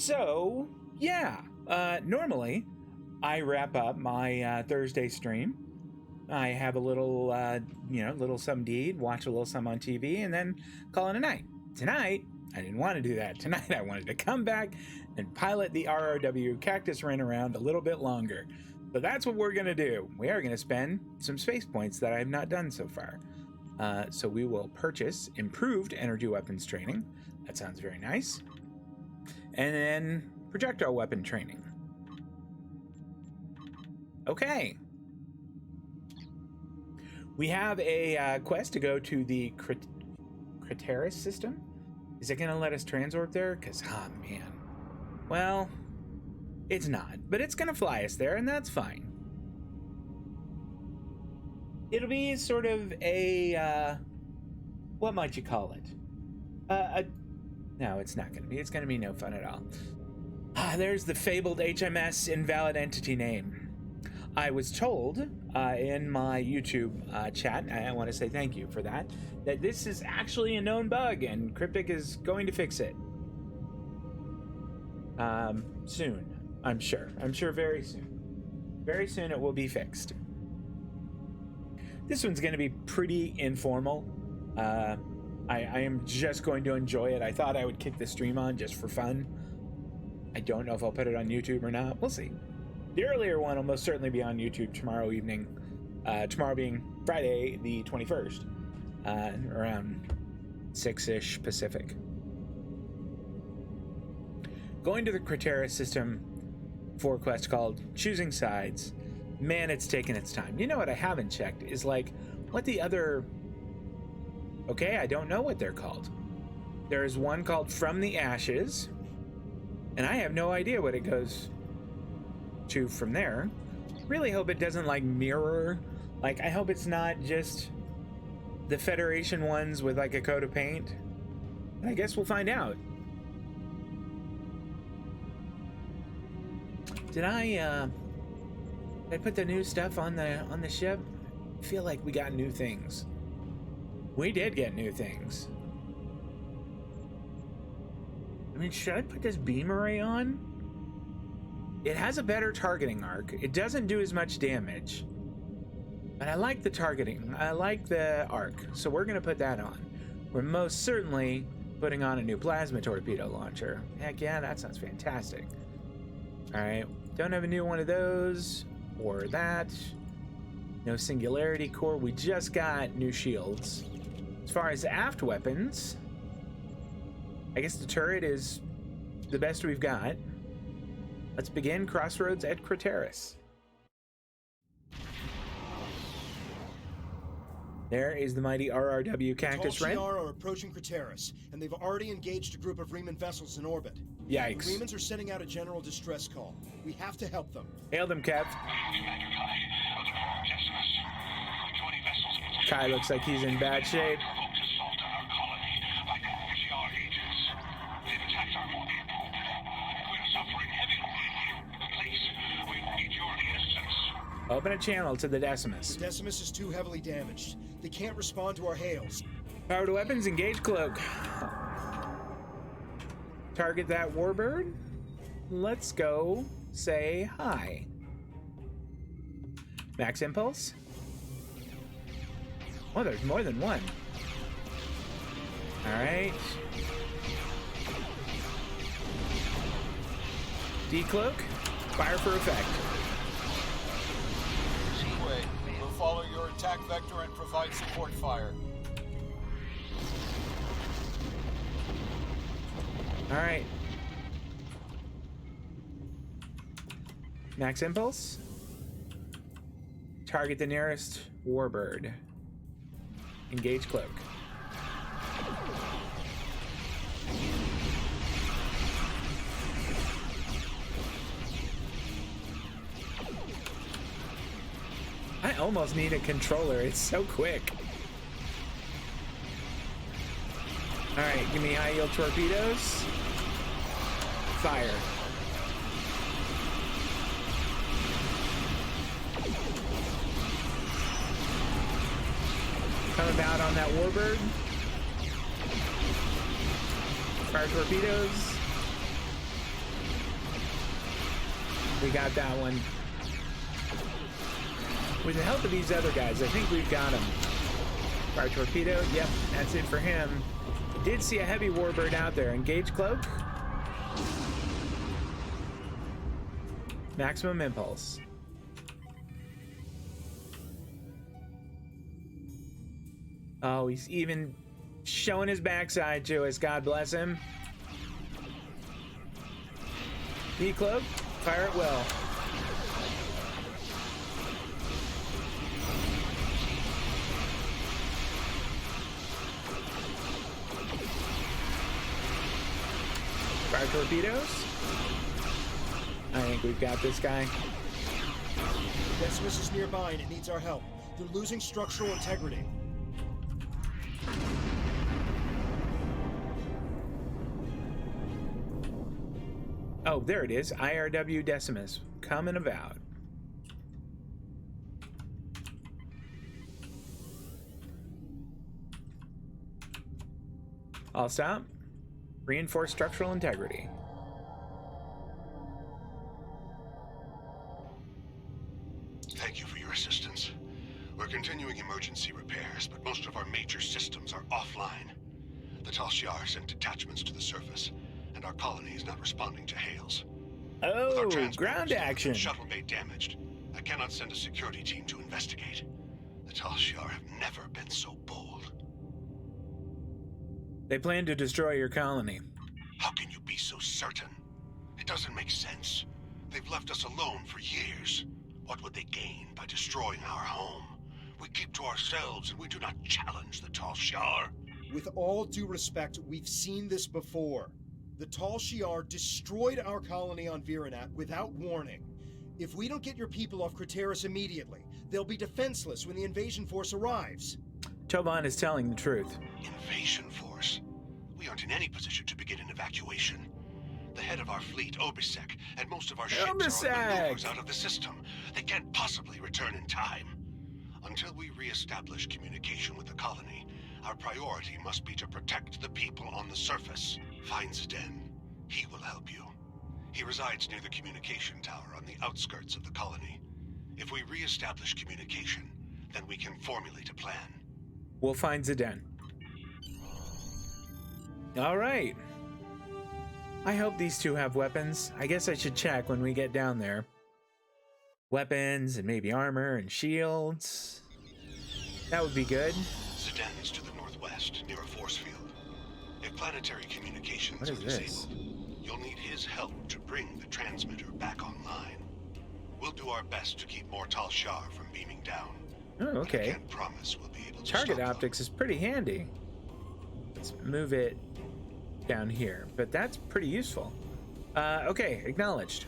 So, yeah, normally I wrap up my Thursday stream. I have a little, little some to eat, watch a little some on TV, and then call it a night. Tonight, I didn't want to do that. Tonight, I wanted to come back and pilot the RRW Cactus Run around a little bit longer. So that's what we're going to do. We are going to spend some space points that I have not done so far. So we will purchase improved energy weapons training. That sounds very nice. And then projectile weapon training. Okay. We have a quest to go to the Craterus system. Is it going to let us transport there? Because, man. Well, it's not. But it's going to fly us there, and that's fine. It'll be sort of a, what might you call it? No, it's not going to be. It's going to be no fun at all. There's the fabled HMS invalid entity name. I was told in my YouTube chat, I want to say thank you for that this is actually a known bug and Cryptic is going to fix it. Soon, I'm sure. I'm sure very soon. Very soon it will be fixed. This one's going to be pretty informal. I am just going to enjoy it. I thought I would kick the stream on just for fun. I don't know if I'll put it on YouTube or not. We'll see. The earlier one will most certainly be on YouTube tomorrow evening. Tomorrow being Friday the 21st, around 6-ish Pacific. Going to the Craterus system for a quest called Choosing Sides. Man, it's taken its time. You know what I haven't checked is like what the other... Okay, I don't know what they're called. There's one called From the Ashes, and I have no idea what it goes to from there. Really hope it doesn't like mirror, like I hope it's not just the Federation ones with like a coat of paint. I guess we'll find out. Did I put the new stuff on the ship? I feel like we got new things. We did get new things. I mean, should I put this beam array on? It has a better targeting arc. It doesn't do as much damage. But I like the targeting. I like the arc. So we're going to put that on. We're most certainly putting on a new plasma torpedo launcher. Heck yeah, that sounds fantastic. Alright, don't have a new one of those. Or that. No singularity core. We just got new shields. As far as aft weapons, I guess the turret is the best we've got. Let's begin crossroads at Craterus. There is the mighty RRW Cactus Red. The Tall are approaching Craterus, and they've already engaged a group of Riemann vessels in orbit. Yikes. The Riemanns are sending out a general distress call. We have to help them. Hail them, Kev. Kai looks like he's in bad shape. Open a channel to the Decimus. The Decimus is too heavily damaged. They can't respond to our hails. Power to weapons, engage cloak. Target that warbird. Let's go say hi. Max impulse. Oh, there's more than one. All right. Decloak. Fire for effect. We'll follow your attack vector and provide support fire. All right. Max impulse. Target the nearest warbird. Engage cloak. I almost need a controller. It's so quick. All right, give me high yield torpedoes. Fire. Come about on that warbird. Fire torpedoes. We got that one. With the help of these other guys, I think we've got him. Fire torpedo. Yep, that's it for him. Did see a heavy warbird out there. Engage cloak. Maximum impulse. Oh, he's even showing his backside to us. God bless him. Decloak. Fire at will. Fire torpedoes. I think we've got this guy. Decimus is nearby and it needs our help. They're losing structural integrity. Oh, there it is. IRW Decimus coming about. I'll stop. Reinforce structural integrity. Thank you for your assistance. We're continuing emergency repairs, but most of our major systems are offline. The Tal Shiar sent detachments to the surface, and our colony is not responding to hails. With our Oh, transponders ground down action. and shuttle bay damaged, I cannot send a security team to investigate. The Tal Shiar have never been so bold. They plan to destroy your colony. How can you be so certain? It doesn't make sense. They've left us alone for years. What would they gain by destroying our home? We keep to ourselves and we do not challenge the Tal Shiar. With all due respect, we've seen this before. The Tal Shiar destroyed our colony on Viranat without warning. If we don't get your people off Craterus immediately, they'll be defenseless when the invasion force arrives. Tovan is telling the truth. Invasion force? We aren't in any position to begin an evacuation. The head of our fleet, Obisek, and most of our ships are on maneuvers out of the system. They can't possibly return in time. Until we re-establish communication with the colony, our priority must be to protect the people on the surface. Find Zden. He will help you. He resides near the communication tower on the outskirts of the colony. If we re-establish communication, then we can formulate a plan. We'll find Zden. All right. I hope these two have weapons. I guess I should check when we get down there. Weapons and maybe armor and shields. That would be good. Zden is to the northwest, near a force field. If planetary communications What are is this? disabled, you'll need his help to bring the transmitter back online. We'll do our best to keep more Tal Shiar from beaming down. Oh, But I okay. can't promise we'll be able to Target stop them. optics is pretty handy. Let's move it down here, but that's pretty useful. Okay, acknowledged.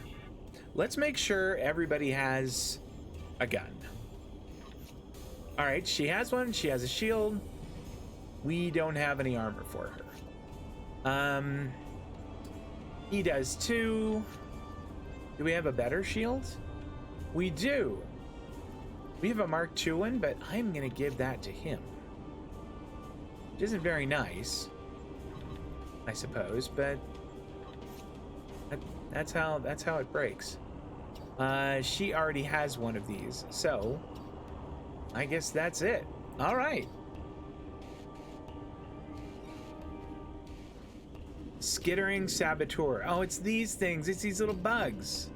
Let's make sure everybody has a gun. All right, she has one. She has a shield. We don't have any armor for her. He does too. Do we have a better shield? We do. We have a Mark II one, but I'm gonna give that to him. Which isn't very nice, I suppose, but that's how it breaks. She already has one of these, so I guess that's it. All right. Skittering saboteur. Oh, it's these things. It's these little bugs.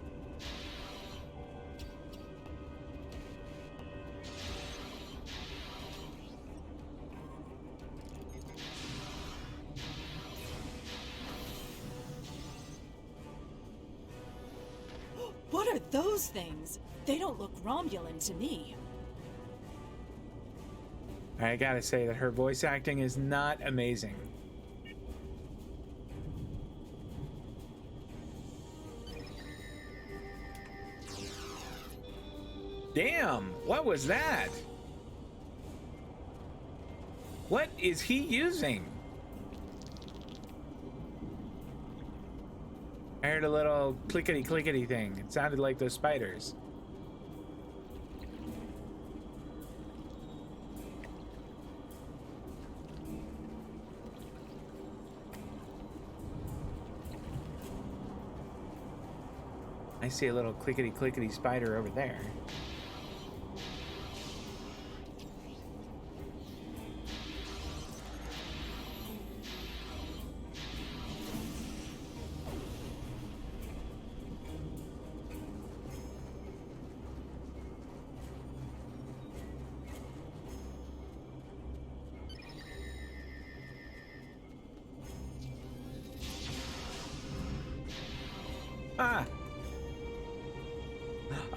What are those things? They don't look Romulan to me. I gotta say that her voice acting is not amazing. Damn, what was that? What is he using? I heard a little clickety clickety thing. It sounded like those spiders. I see a little clickety spider over there.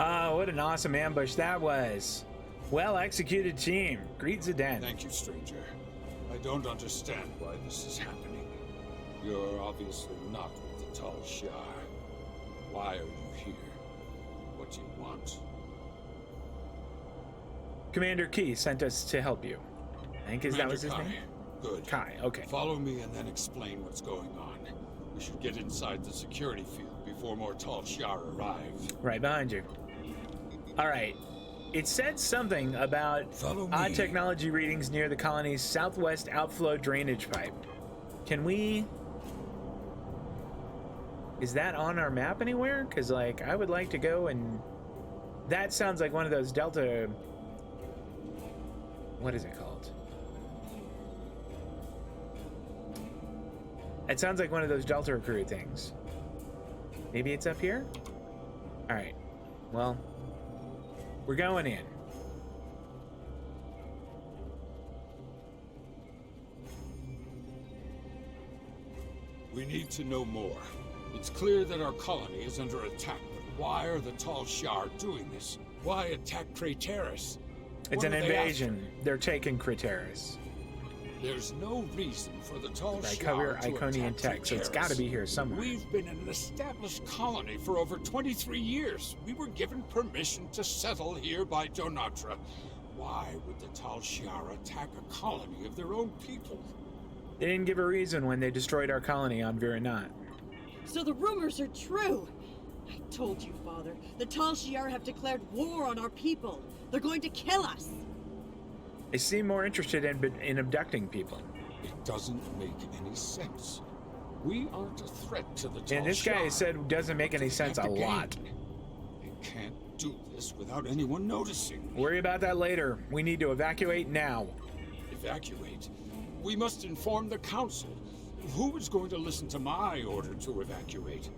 Ah, what an awesome ambush that was. Well executed, team. Greet Zidane. Thank you, stranger. I don't understand why this is happening. You're obviously not with the Tal Shiar. Why are you here? What do you want? Commander Key sent us to help you. I think that was his Kai. name? Good. Kai, okay. Follow me and then explain what's going on. We should get inside the security field before more Tal Shiar arrive. Right behind you. All right. It said something about odd technology readings near the colony's southwest outflow drainage pipe. Can we... Is that on our map anywhere? Because, like, I would like to go and... That sounds like one of those Delta... What is it called? It sounds like one of those Delta Recruit things. Maybe it's up here? Alright. Well, we're going in. We need to know more. It's clear that our colony is under attack, but why are the Tal Shiar doing this? Why attack Craterus? It's an invasion. They're taking Craterus. There's no reason for the Tal By Shiar cover to Iconian attack tech, so it's got to be here somewhere. We've been an established colony for over 23 years. We were given permission to settle here by Donatra. Why would the Tal Shiar attack a colony of their own people? They didn't give a reason when they destroyed our colony on Viranat. So the rumors are true. I told you, Father. The Tal Shiar have declared war on our people. They're going to kill us. They seem more interested in abducting people. It doesn't make any sense. We aren't a threat to the Tal And this guy Shiar. said doesn't make any sense a lot. They can't do this without anyone noticing. Worry about that later. We need to evacuate now. Evacuate? We must inform the council. Who is going to listen to my order to evacuate?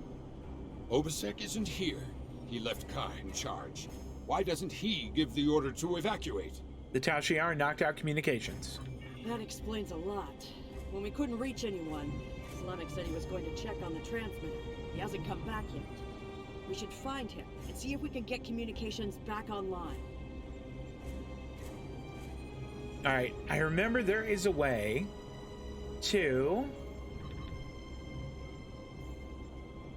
Obisek isn't here. He left Kai in charge. Why doesn't he give the order to evacuate? The Tal Shiar knocked out communications. That explains a lot. When we couldn't reach anyone, Islamic said he was going to check on the transmitter. He hasn't come back yet. We should find him and see if we can get communications back online. All right, I remember there is a way to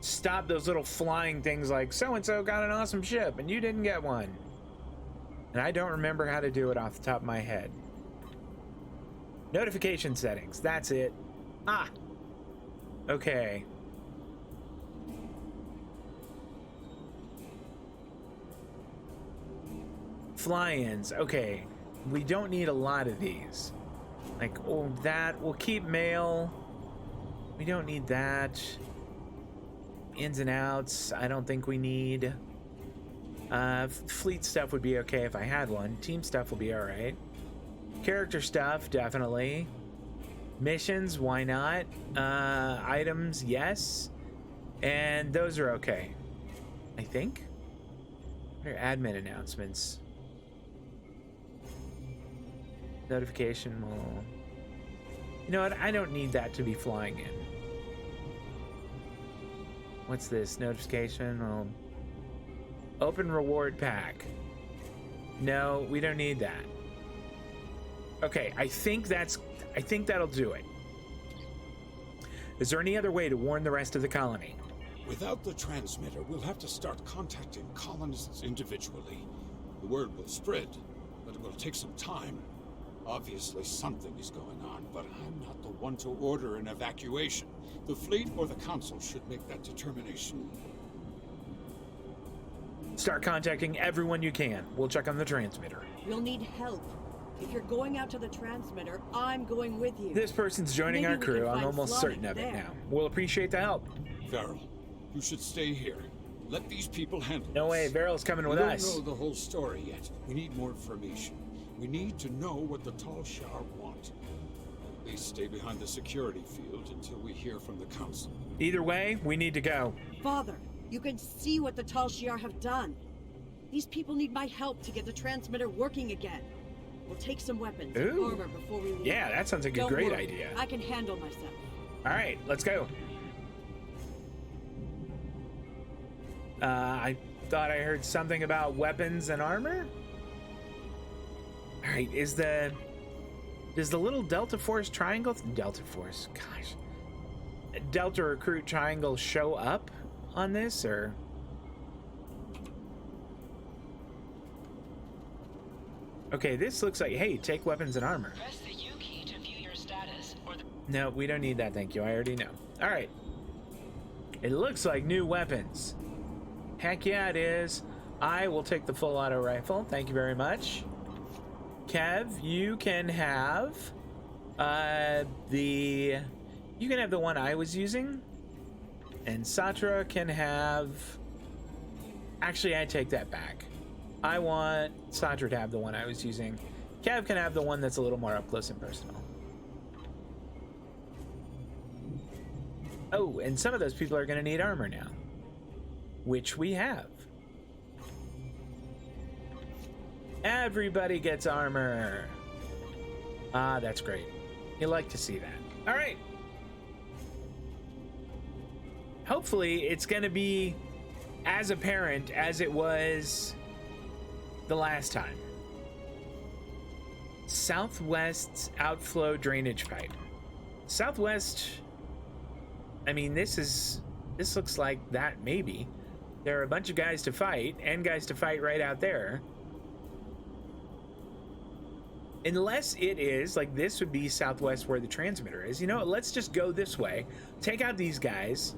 stop those little flying things like so-and-so got an awesome ship and you didn't get one. And I don't remember how to do it off the top of my head. Notification settings, that's it. Ah, okay. Fly-ins, okay. We don't need a lot of these. Like, oh, that, we'll keep mail. We don't need that. Ins and outs, I don't think we need. Fleet stuff would be okay if I had one. Team stuff will be alright. Character stuff, definitely. Missions, why not? Items, yes. And those are okay. I think. What are admin announcements? Notification will... You know what? I don't need that to be flying in. What's this? Notification? Well, open reward pack. No, we don't need that. Okay, I think that'll do it. Is there any other way to warn the rest of the colony? Without the transmitter, we'll have to start contacting colonists individually. The word will spread, but it will take some time. Obviously, something is going on, but I'm not the one to order an evacuation. The fleet or the council should make that determination. Start contacting everyone you can. We'll check on the transmitter. We'll need help. If you're going out to the transmitter, I'm going with you. This person's joining Maybe our we crew. can I'm find almost Sonic certain of it there. now. We'll appreciate the help. Farrell, you should stay here. Let these people handle No way, this. Veryl's coming with We us. don't know the whole story yet. We need more information. We need to know what the Tal Shiar want. Please stay behind the security field until we hear from the council. Either way, we need to go. Father, you can see what the Tal Shiar have done. These people need my help to get the transmitter working again. We'll take some weapons and Ooh. armor before we leave. Yeah, that sounds like a Don't great worry, idea. I can handle myself. All right, let's go. I thought I heard something about weapons and armor. All right, does the little Delta Force triangle, Delta Recruit triangle show up on this, or? Okay, this looks like, hey, take weapons and armor. Press the U key to view your status, or the... No, we don't need that, thank you. I already know. All right. It looks like new weapons. Heck yeah, it is. I will take the full auto rifle. Thank you very much. Kev, you can have the one I was using, and Satra can have. Actually, I take that back. I want Satra to have the one I was using. Kev can have the one that's a little more up close and personal. Oh, and some of those people are going to need armor now, which we have. Everybody gets armor. Ah, that's great. You like to see that. All right. Hopefully, it's going to be as apparent as it was the last time. Southwest's outflow drainage pipe. Southwest, I mean, this looks like that maybe. There are a bunch of guys to fight, and guys to fight right out there. Unless it is, like, this would be southwest where the transmitter is. You know what, let's just go this way. Take out these guys.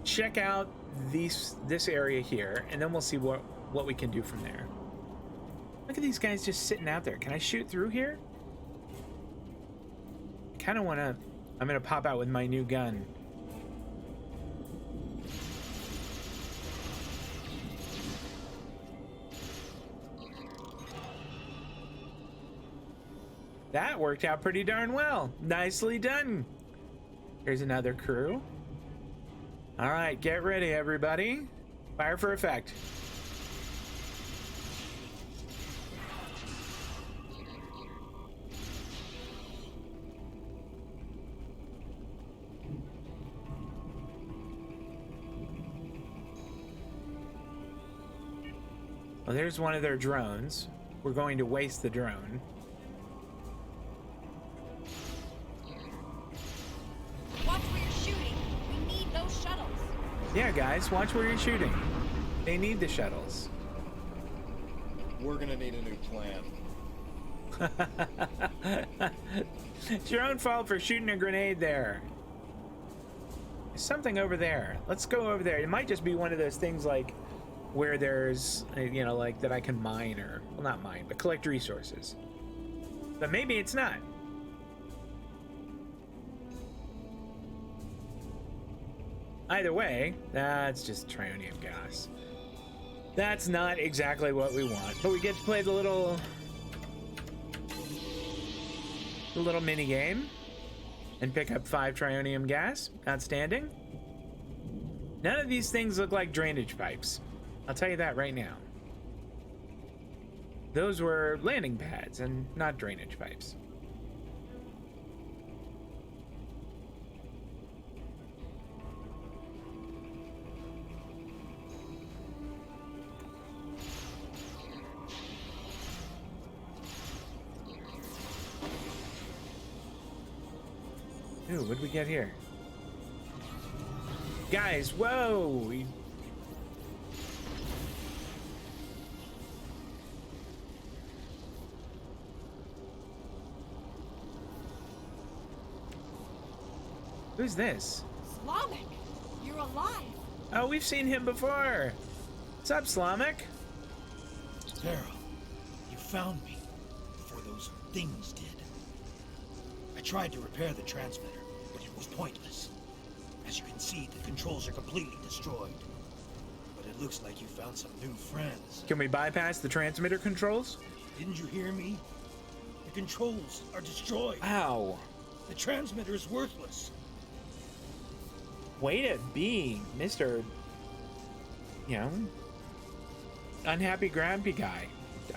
Check out this area here, and then we'll see what we can do from there. Look at these guys just sitting out there. Can I shoot through here? I kind of want to... I'm going to pop out with my new gun. That worked out pretty darn well. Nicely done. Here's another crew. All right, get ready, everybody. Fire for effect. Well, there's one of their drones. We're going to waste the drone. Watch where you're shooting. We need those shuttles. Yeah, guys, watch where you're shooting. They need the shuttles. We're gonna need a new plan. It's your own fault for shooting a grenade there. There's something over there. Let's go over there. It might just be one of those things like where there's, you know, like that I can mine, or, well, not mine, but collect resources. But maybe it's not. Either way, that's just trionium gas. That's not exactly what we want, but we get to play the little mini game and pick up 5 trionium gas. Outstanding. None of these things look like drainage pipes. I'll tell you that right now. Those were landing pads and not drainage pipes. Ooh, what did we get here? Guys, whoa! Who's this? Slavic, you're alive. Oh, we've seen him before. What's up, Slavic? Sarah, you found me before those things did. I tried to repair the transmitter, but it was pointless. As you can see, the controls are completely destroyed. But at Looks like you found some new friends. Can we bypass the transmitter controls? Didn't you hear me? The controls are destroyed. Ow. The transmitter is worthless. Way to be, Mr. You know, unhappy grumpy guy.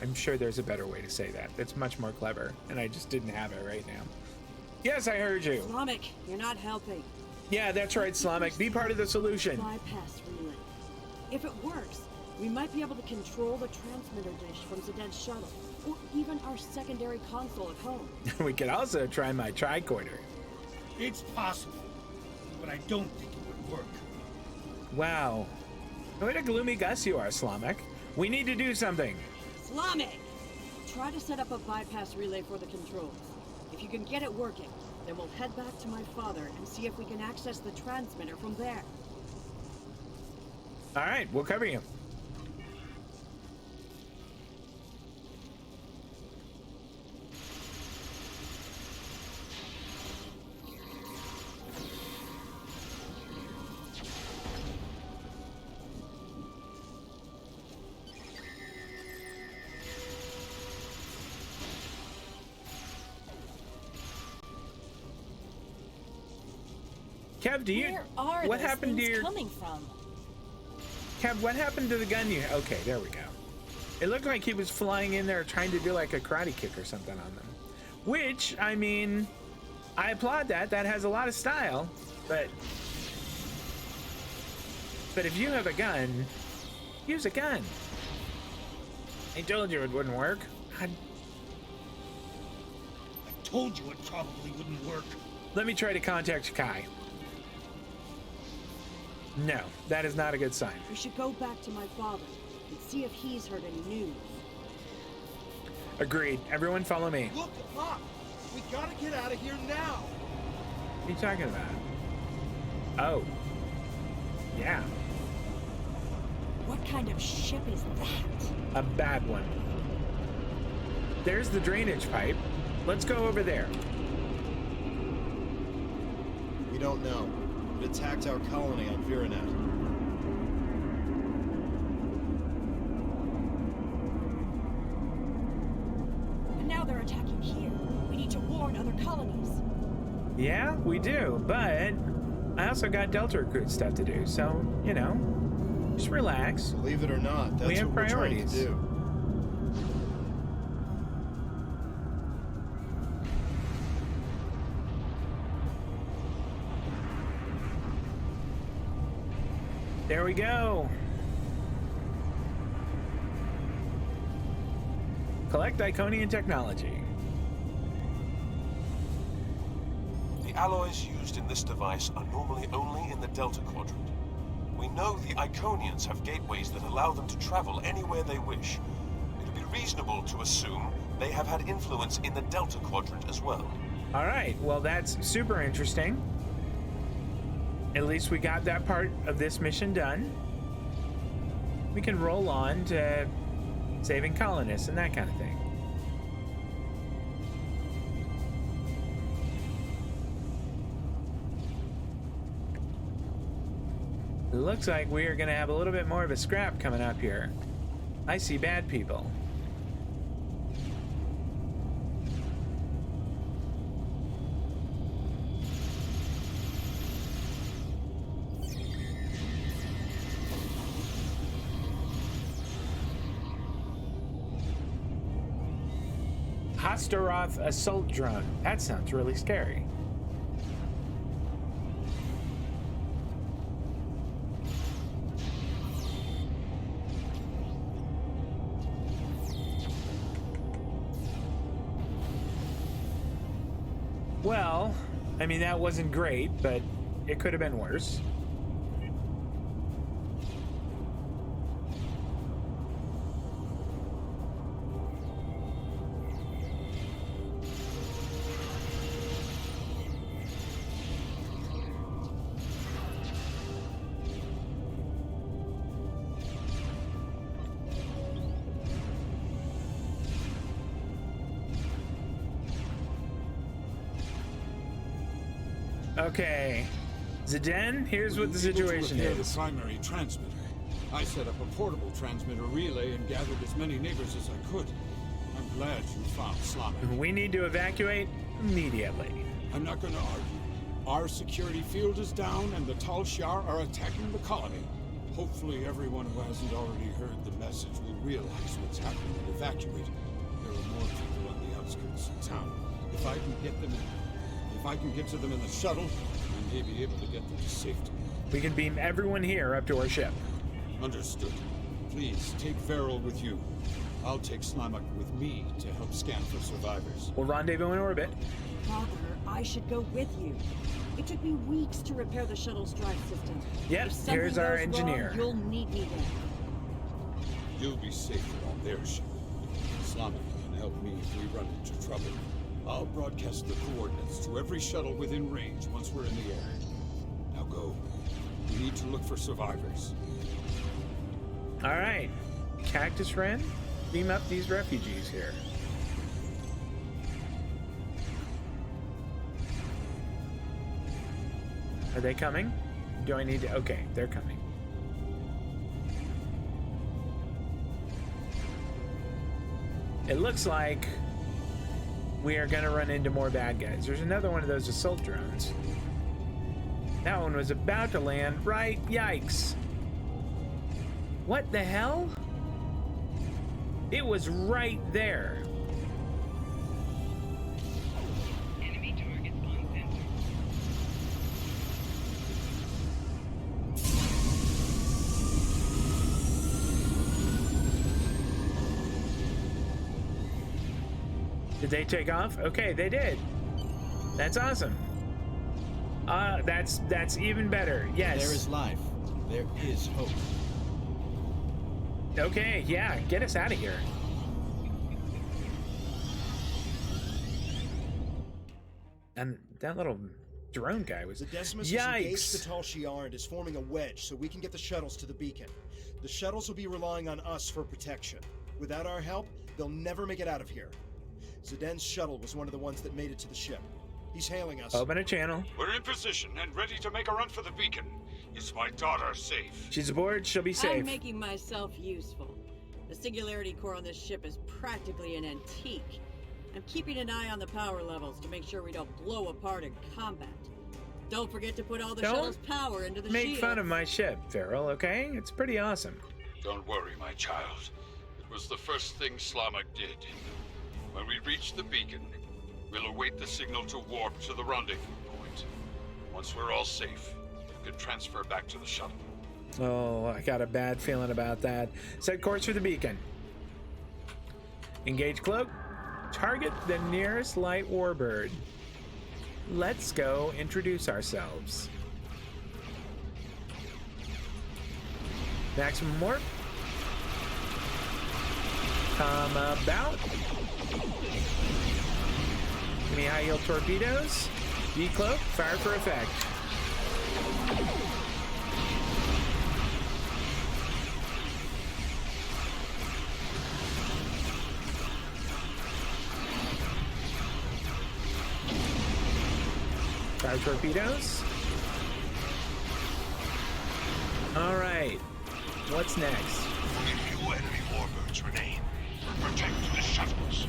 I'm sure there's a better way to say that. That's much more clever, and I just didn't have it right now. Yes, I heard you. Slamek, you're not helping. Yeah, that's right, Slamek. Be part of the solution. Bypass relay. If it works, we might be able to control the transmitter dish from Zeden's shuttle, or even our secondary console at home. We could also try my tricorder. It's possible, but I don't think it would work. Wow. What a gloomy Gus you are, Slamek. We need to do something. Slamek! Try to set up a bypass relay for the controls. If you can get it working, then we'll head back to my father and see if we can access the transmitter from there. All right, we'll cover you. Kev, do you? Where are what those happened to things your? coming from? Kev, what happened to the gun you? Okay, there we go. It looked like he was flying in there trying to do like a karate kick or something on them. Which, I mean, I applaud that. That has a lot of style. But if you have a gun, use a gun. I told you it wouldn't work. I told you it probably wouldn't work. Let me try to contact Kai. No, that is not a good sign. We should go back to my father and see if he's heard any news. Agreed. Everyone follow me. Look up! We gotta get out of here now! What are you talking about? Oh. Yeah. What kind of ship is that? A bad one. There's the drainage pipe. Let's go over there. We don't know. It attacked our colony on Viranet. And now they're attacking here. We need to warn other colonies. Yeah, we do, but I also got Delta recruit stuff to do, so, you know, just relax. Believe it or not, that's We have what we're trying priorities. to do. There we go. Collect Iconian technology. The alloys used in this device are normally only in the Delta Quadrant. We know the Iconians have gateways that allow them to travel anywhere they wish. It would be reasonable to assume they have had influence in the Delta Quadrant as well. All right, well, that's super interesting. At least we got that part of this mission done. We can roll on to saving colonists and that kind of thing. It looks like we are going to have a little bit more of a scrap coming up here. I see bad people. Hastaroth assault drone. That sounds really scary. Well, I mean, that wasn't great, but it could have been worse. Okay, Zeden, here's what the situation The is. primary transmitter. I set up a portable transmitter relay and gathered as many neighbors as I could. I'm glad you found Slamek. We need to evacuate immediately. I'm not going to argue. Our security field is down and the Tal Shiar are attacking the colony. Hopefully everyone who hasn't already heard the message will realize what's happening and evacuate. There are more people on the outskirts of town. If I can get to them in the shuttle, I may be able to get them to safety. We can beam everyone here up to our ship. Understood. Please take Veril with you. I'll take Slamek with me to help scan for survivors. We'll rendezvous in orbit. Father, I should go with you. It took me weeks to repair the shuttle's drive system. Yep, If something here's our goes engineer. wrong, you'll need me there. You'll be safer on their ship. Slamek can help me if we run into trouble. I'll broadcast the coordinates to every shuttle within range once we're in the air. Now go. We need to look for survivors. All right, Cactus Wren, beam up these refugees here. Are they coming? Do I need to? Okay, they're coming. It looks like we are gonna run into more bad guys. There's another one of those assault drones. That one was about to land right. Yikes. What the hell? It was right there. Enemy targets on sensor. Did they take off? Okay, they did. That's awesome. That's even better. Yes. There is life. There is hope. Okay, yeah, get us out of here. And that little drone guy was... The Decimus has engaged the Yikes! Tal Shiar and is forming a wedge so we can get the shuttles to the beacon. The shuttles will be relying on us for protection. Without our help, they'll never make it out of here. Ziden's shuttle was one of the ones that made it to the ship. He's hailing us. Open a channel. We're in position and ready to make a run for the beacon. Is my daughter safe? She's aboard, she'll be safe. I'm making myself useful. The singularity core on this ship is practically an antique. I'm keeping an eye on the power levels to make sure we don't blow apart in combat. Don't forget to put all the shuttle's power into the Make shield. fun of my ship, Farrell, okay? It's pretty awesome. Don't worry, my child. It was the first thing Slamek did. When we reach the beacon, we'll await the signal to warp to the rendezvous point. Once we're all safe, you can transfer back to the shuttle. Oh, I got a bad feeling about that. Set course for the beacon. Engage cloak. Target the nearest light warbird. Let's go introduce ourselves. Maximum warp. Come about. Give me high yield torpedoes. Decloak. Fire for effect. Fire torpedoes. All right. What's next? Only few enemy warbirds remain. Protect the shuttles.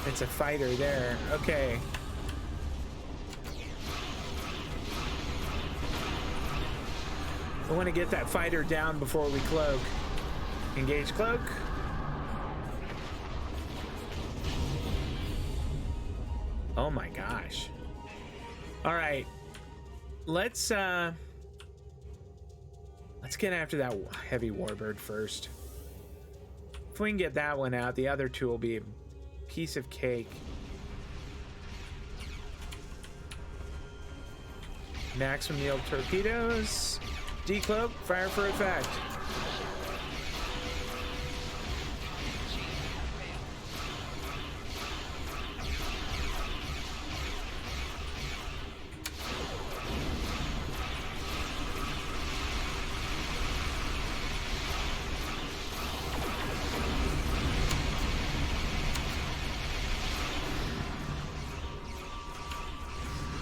It's a fighter there. Okay. I want to get that fighter down before we cloak. Engage cloak. Oh my gosh. All right. Let's get after that heavy warbird first. If we can get that one out, the other two will be a piece of cake. Maximum yield torpedoes. Decloak, fire for effect.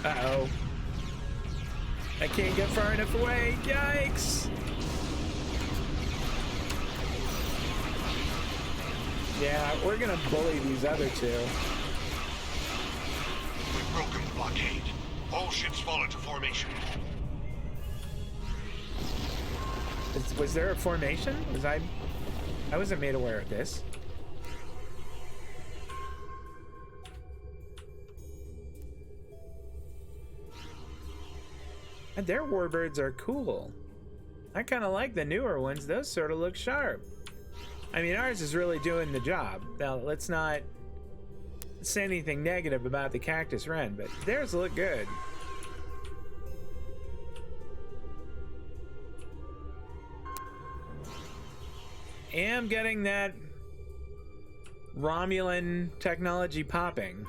Uh-oh. I can't get far enough away. Yikes! Yeah, we're gonna bully these other two. We've broken the blockade. All ships fall into formation. Was there a formation? I wasn't made aware of this. And their warbirds are cool. I kind of like the newer ones. Those sort of look sharp. I mean, ours is really doing the job. Now, let's not say anything negative about the Cactus Wren, but theirs look good. Am getting that Romulan technology popping.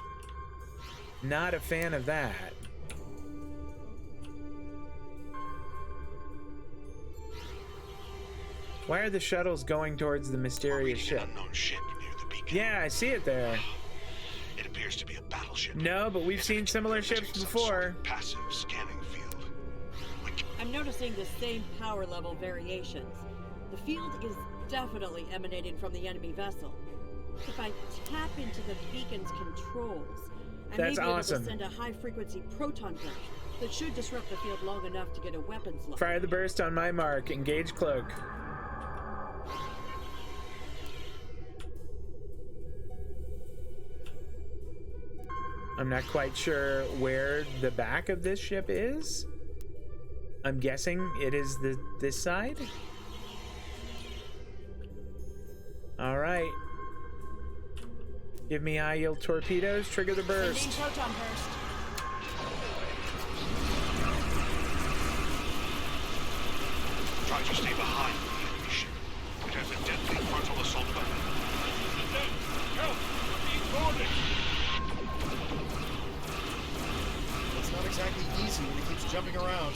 Not a fan of that. Why are the shuttles going towards the mysterious ship? An unknown ship near the beacon. Yeah, I see it there. It appears to be a battleship. No, but we've seen similar ships before. Passive scanning field. I'm noticing the same power level variations. The field is definitely emanating from the enemy vessel. If I tap into the beacon's controls, I may be able to send a high-frequency proton burst that should disrupt the field long enough to get a weapons lock. Fire the burst on my mark. Engage cloak. I'm not quite sure where the back of this ship is. I'm guessing it is this side. All right. Give me high yield torpedoes. Trigger the burst. Sending proton burst. Try to stay behind the enemy ship. It has a deadly frontal assault weapon. Help! Being boarded! It's not exactly easy when it keeps jumping around.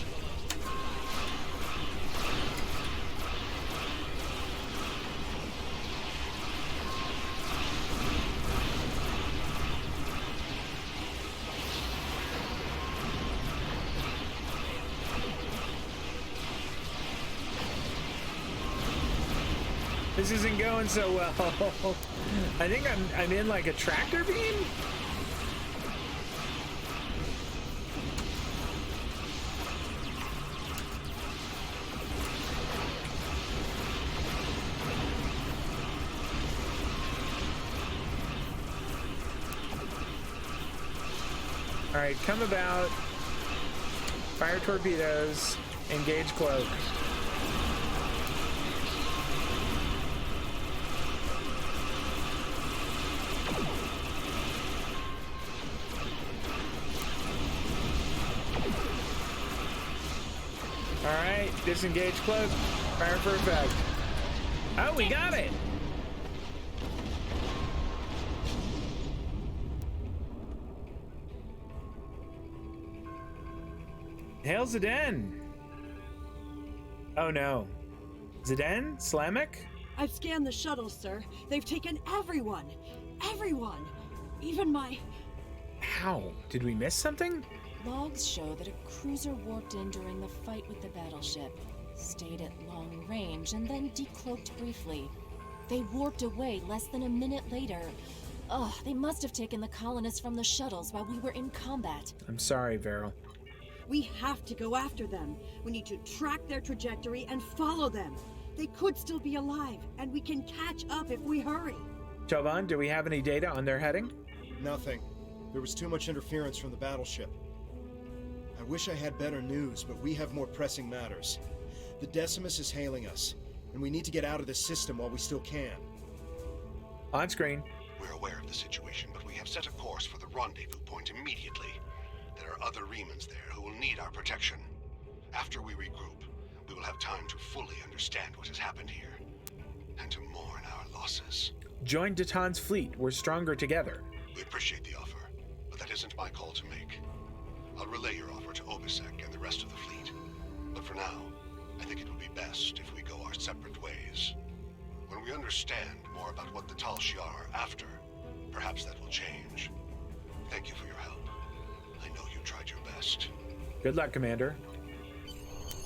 This isn't going so well. I think I'm in like a tractor beam. All right, come about. Fire torpedoes. Engage cloak. Alright, disengage cloak, fire for effect. Oh, we got it! Hail Zidane! Oh no. Zidane? Slamek? I've scanned the shuttles, sir. They've taken everyone! Everyone! Even my... How? Did we miss something? Logs show that a cruiser warped in during the fight with the battleship, stayed at long range, and then decloaked briefly. They warped away less than a minute later. Ugh, they must have taken the colonists from the shuttles while we were in combat. I'm sorry, Varel. We have to go after them. We need to track their trajectory and follow them. They could still be alive, and we can catch up if we hurry. Jovan, do we have any data on their heading? Nothing. There was too much interference from the battleship. I wish I had better news, but we have more pressing matters. The Decimus is hailing us, and we need to get out of this system while we still can. On screen. We're aware of the situation, but we have set a course for the rendezvous point immediately. There are other Remans there who will need our protection. After we regroup, we will have time to fully understand what has happened here, and to mourn our losses. Join Datan's fleet. We're stronger together. We appreciate the offer, but that isn't my call to make. I'll relay your offer to Obisek and the rest of the fleet. But for now, I think it would be best if we go our separate ways. When we understand more about what the Tal Shiar are after, perhaps that will change. Thank you for your help. I know you tried your best. best. Good luck, Commander.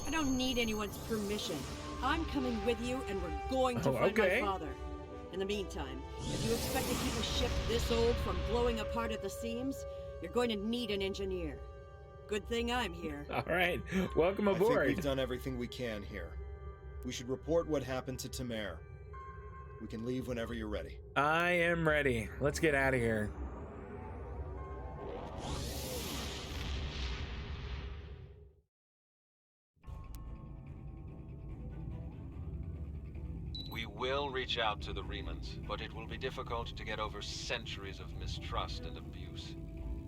I don't need anyone's permission. I'm coming with you, and we're going to find okay. my father. In the meantime, if you expect to keep a ship this old from blowing apart at the seams, you're going to need an engineer. Good thing I'm here. All right, welcome I think aboard. we've done everything we can here. We should report what happened to Tamer. We can leave whenever you're ready. I am ready. Let's get out of here. We will reach out to the Remans, but it will be difficult to get over centuries of mistrust and abuse.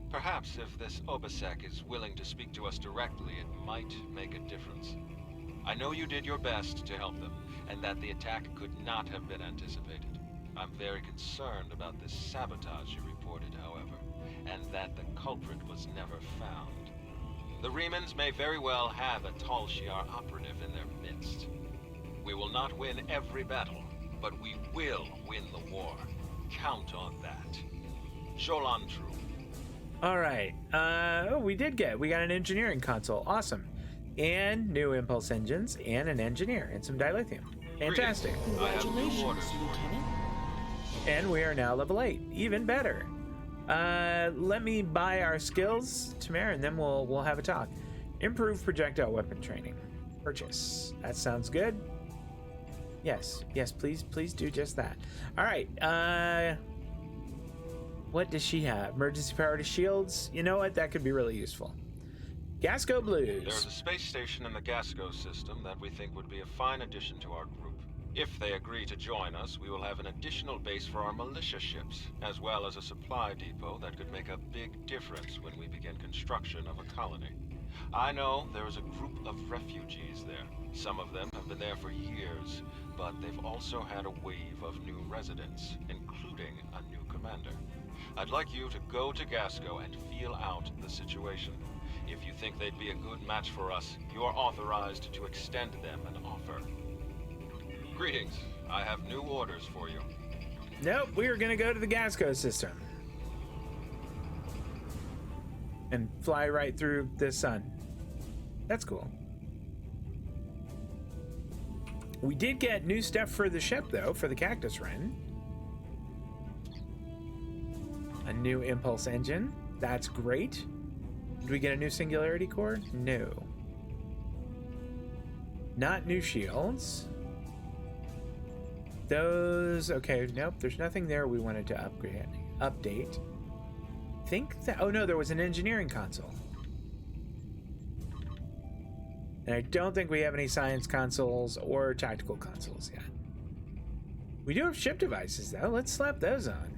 Perhaps if this Obisek is willing to speak to us directly, it might make a difference. I know you did your best to help them, and that the attack could not have been anticipated. I'm very concerned about this sabotage you reported, however, and that the culprit was never found. The Remans may very well have a Tal Shiar operative in their midst. We will not win every battle, but we will win the war. Count on that. Jolan True. All right. We got an engineering console. Awesome. And new impulse engines and an engineer and some dilithium. Fantastic. I have new Congratulations, orders for you. Lieutenant. And we are now level 8. Even better. Let me buy our skills, Tamer, and then we'll have a talk. Improve projectile weapon training. Purchase. That sounds good. Yes, please do just that. All right. What does she have? Emergency power to shields. You know what? That could be really useful. Gasco Blues. There's a space station in the Gasco system that we think would be a fine addition to our group. If they agree to join us, we will have an additional base for our militia ships, as well as a supply depot that could make a big difference when we begin construction of a colony. I know there is a group of refugees there. Some of them have been there for years, but they've also had a wave of new residents, including a new commander. I'd like you to go to Gasco and feel out the situation. If you think they'd be a good match for us, you are authorized to extend them an offer. Greetings. I have new orders for you. Nope, we are going to go to the Gasco system. And fly right through the sun. That's cool. We did get new stuff for the ship, though, for the Cactus Wren. A new impulse engine. That's great. Did we get a new singularity core? No. Not new shields. Those, okay, nope, there's nothing there we wanted to update. Think that, oh no, there was an engineering console. And I don't think we have any science consoles or tactical consoles yet. We do have ship devices though, let's slap those on.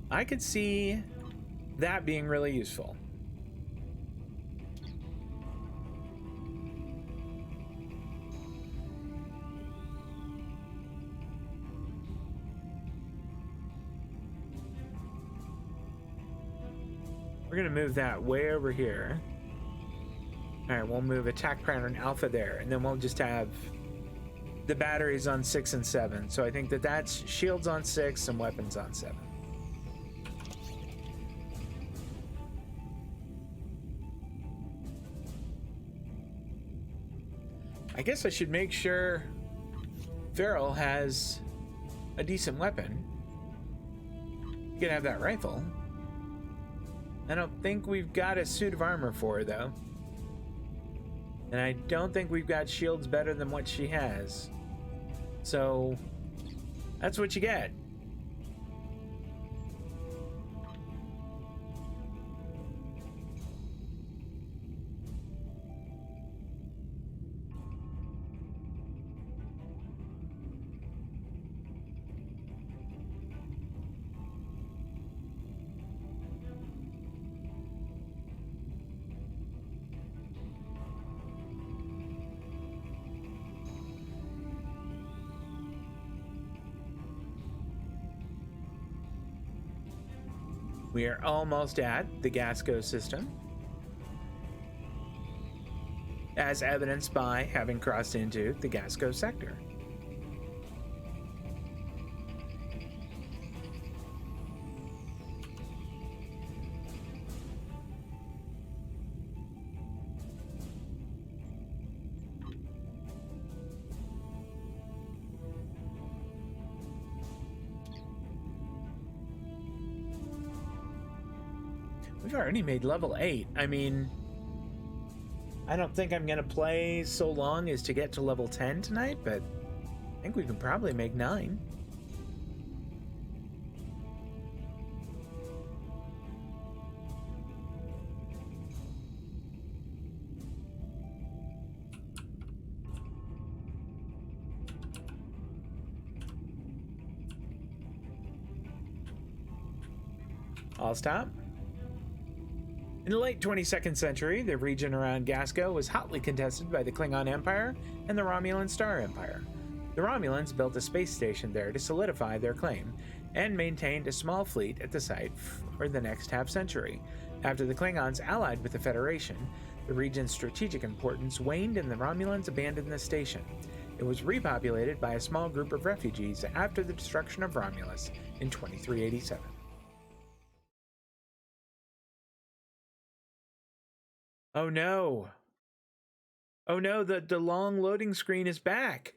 I could see that being really useful. We're gonna move that way over here. All right, we'll move attack pattern alpha there, and then we'll just have the batteries on 6 and 7. So I think that's shields on 6 and weapons on 7. I guess I should make sure Farrell has a decent weapon. You can have that rifle. I don't think we've got a suit of armor for her, though. And I don't think we've got shields better than what she has. So, that's what you get. We are almost at the Gasco system, as evidenced by having crossed into the Gasco sector. We've already made level 8. I mean, I don't think I'm gonna play so long as to get to level 10 tonight, but I think we can probably make 9. I'll stop. In the late 22nd century, the region around Gasco was hotly contested by the Klingon Empire and the Romulan Star Empire. The Romulans built a space station there to solidify their claim and maintained a small fleet at the site for the next half-century. After the Klingons allied with the Federation, the region's strategic importance waned and the Romulans abandoned the station. It was repopulated by a small group of refugees after the destruction of Romulus in 2387. Oh no. Oh no, the long loading screen is back.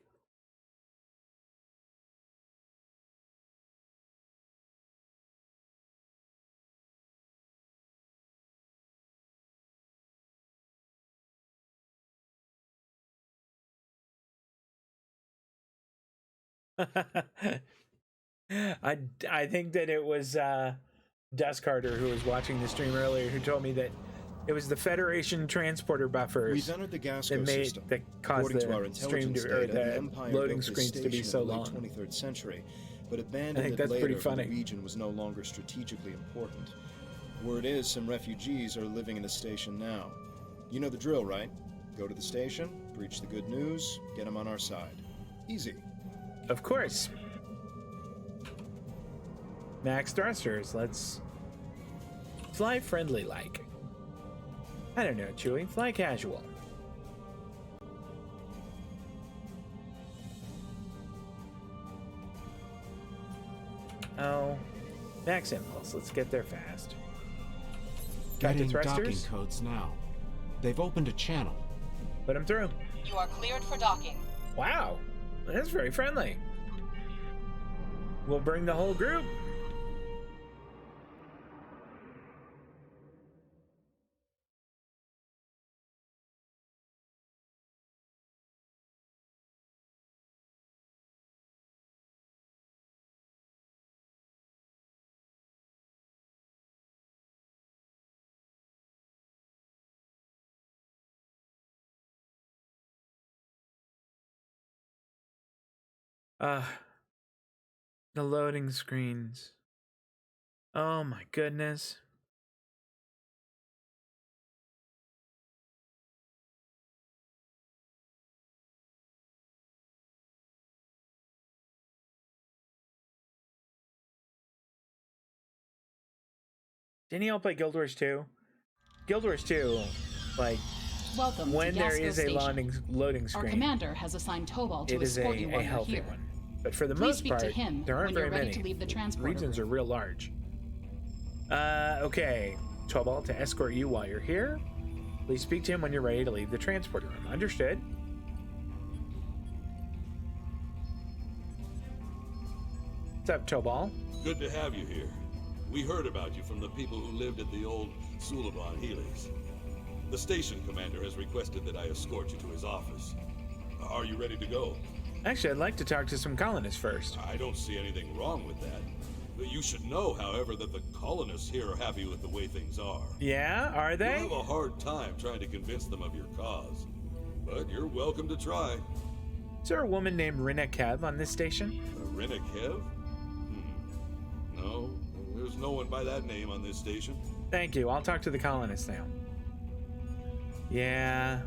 I think that it was Dust Carter who was watching the stream earlier who told me that it was the Federation transporter buffers We've entered the Gasco system. that caused According to our the stream intelligence to, or data, the Empire loading built this screens to be station so in the long. late 23rd century, but I abandoned think it that's later pretty funny. when the region was no longer strategically important. Word is some refugees are living in the station now. You know the drill, right? Go to the station, preach the good news, get them on our side. Easy. Of course. Max thrusters. Let's fly friendly like. I don't know, Chewie. Fly casual. Oh, max impulse. Let's get there fast. Getting Captain docking thrusters. codes now. They've opened a channel. Put them through. You are cleared for docking. Wow, that's very friendly. We'll bring the whole group. The loading screens. Oh my goodness. Didn't y'all play Guild Wars 2? Guild Wars 2, like, Welcome when to there Gasco is a Station. loading Our screen, commander has assigned Tobal to it is escort you while a you're healthy here. one. But for the Please most speak part, to him there aren't when you're very ready many. to leave the transporter Regions room. are real large. Okay. Tobal to escort you while you're here. Please speak to him when you're ready to leave the transporter room. Understood. What's up, Tobal? Good to have you here. We heard about you from the people who lived at the old Suliban Helix. The station commander has requested that I escort you to his office. Are you ready to go? Actually, I'd like to talk to some colonists first. I don't see anything wrong with that. But you should know, however, that the colonists here are happy with the way things are. Yeah, are they? You'll have a hard time trying to convince them of your cause. But you're welcome to try. Is there a woman named Rina Kev on this station? Rina Kev? No, there's no one by that name on this station. Thank you. I'll talk to the colonists now. Yeah.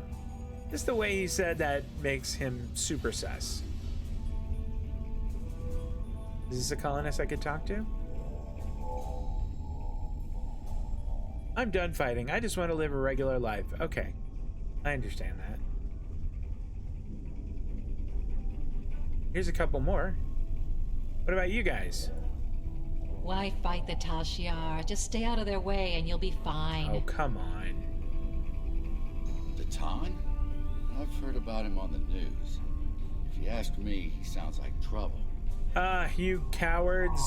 Just the way he said that makes him super sus. Is this a colonist I could talk to? I'm done fighting. I just want to live a regular life. Okay. I understand that. Here's a couple more. What about you guys? Why fight the Tal Shiar? Just stay out of their way and you'll be fine. Oh, come on. The Ton? I've heard about him on the news. If you ask me, he sounds like trouble. Ah, you cowards.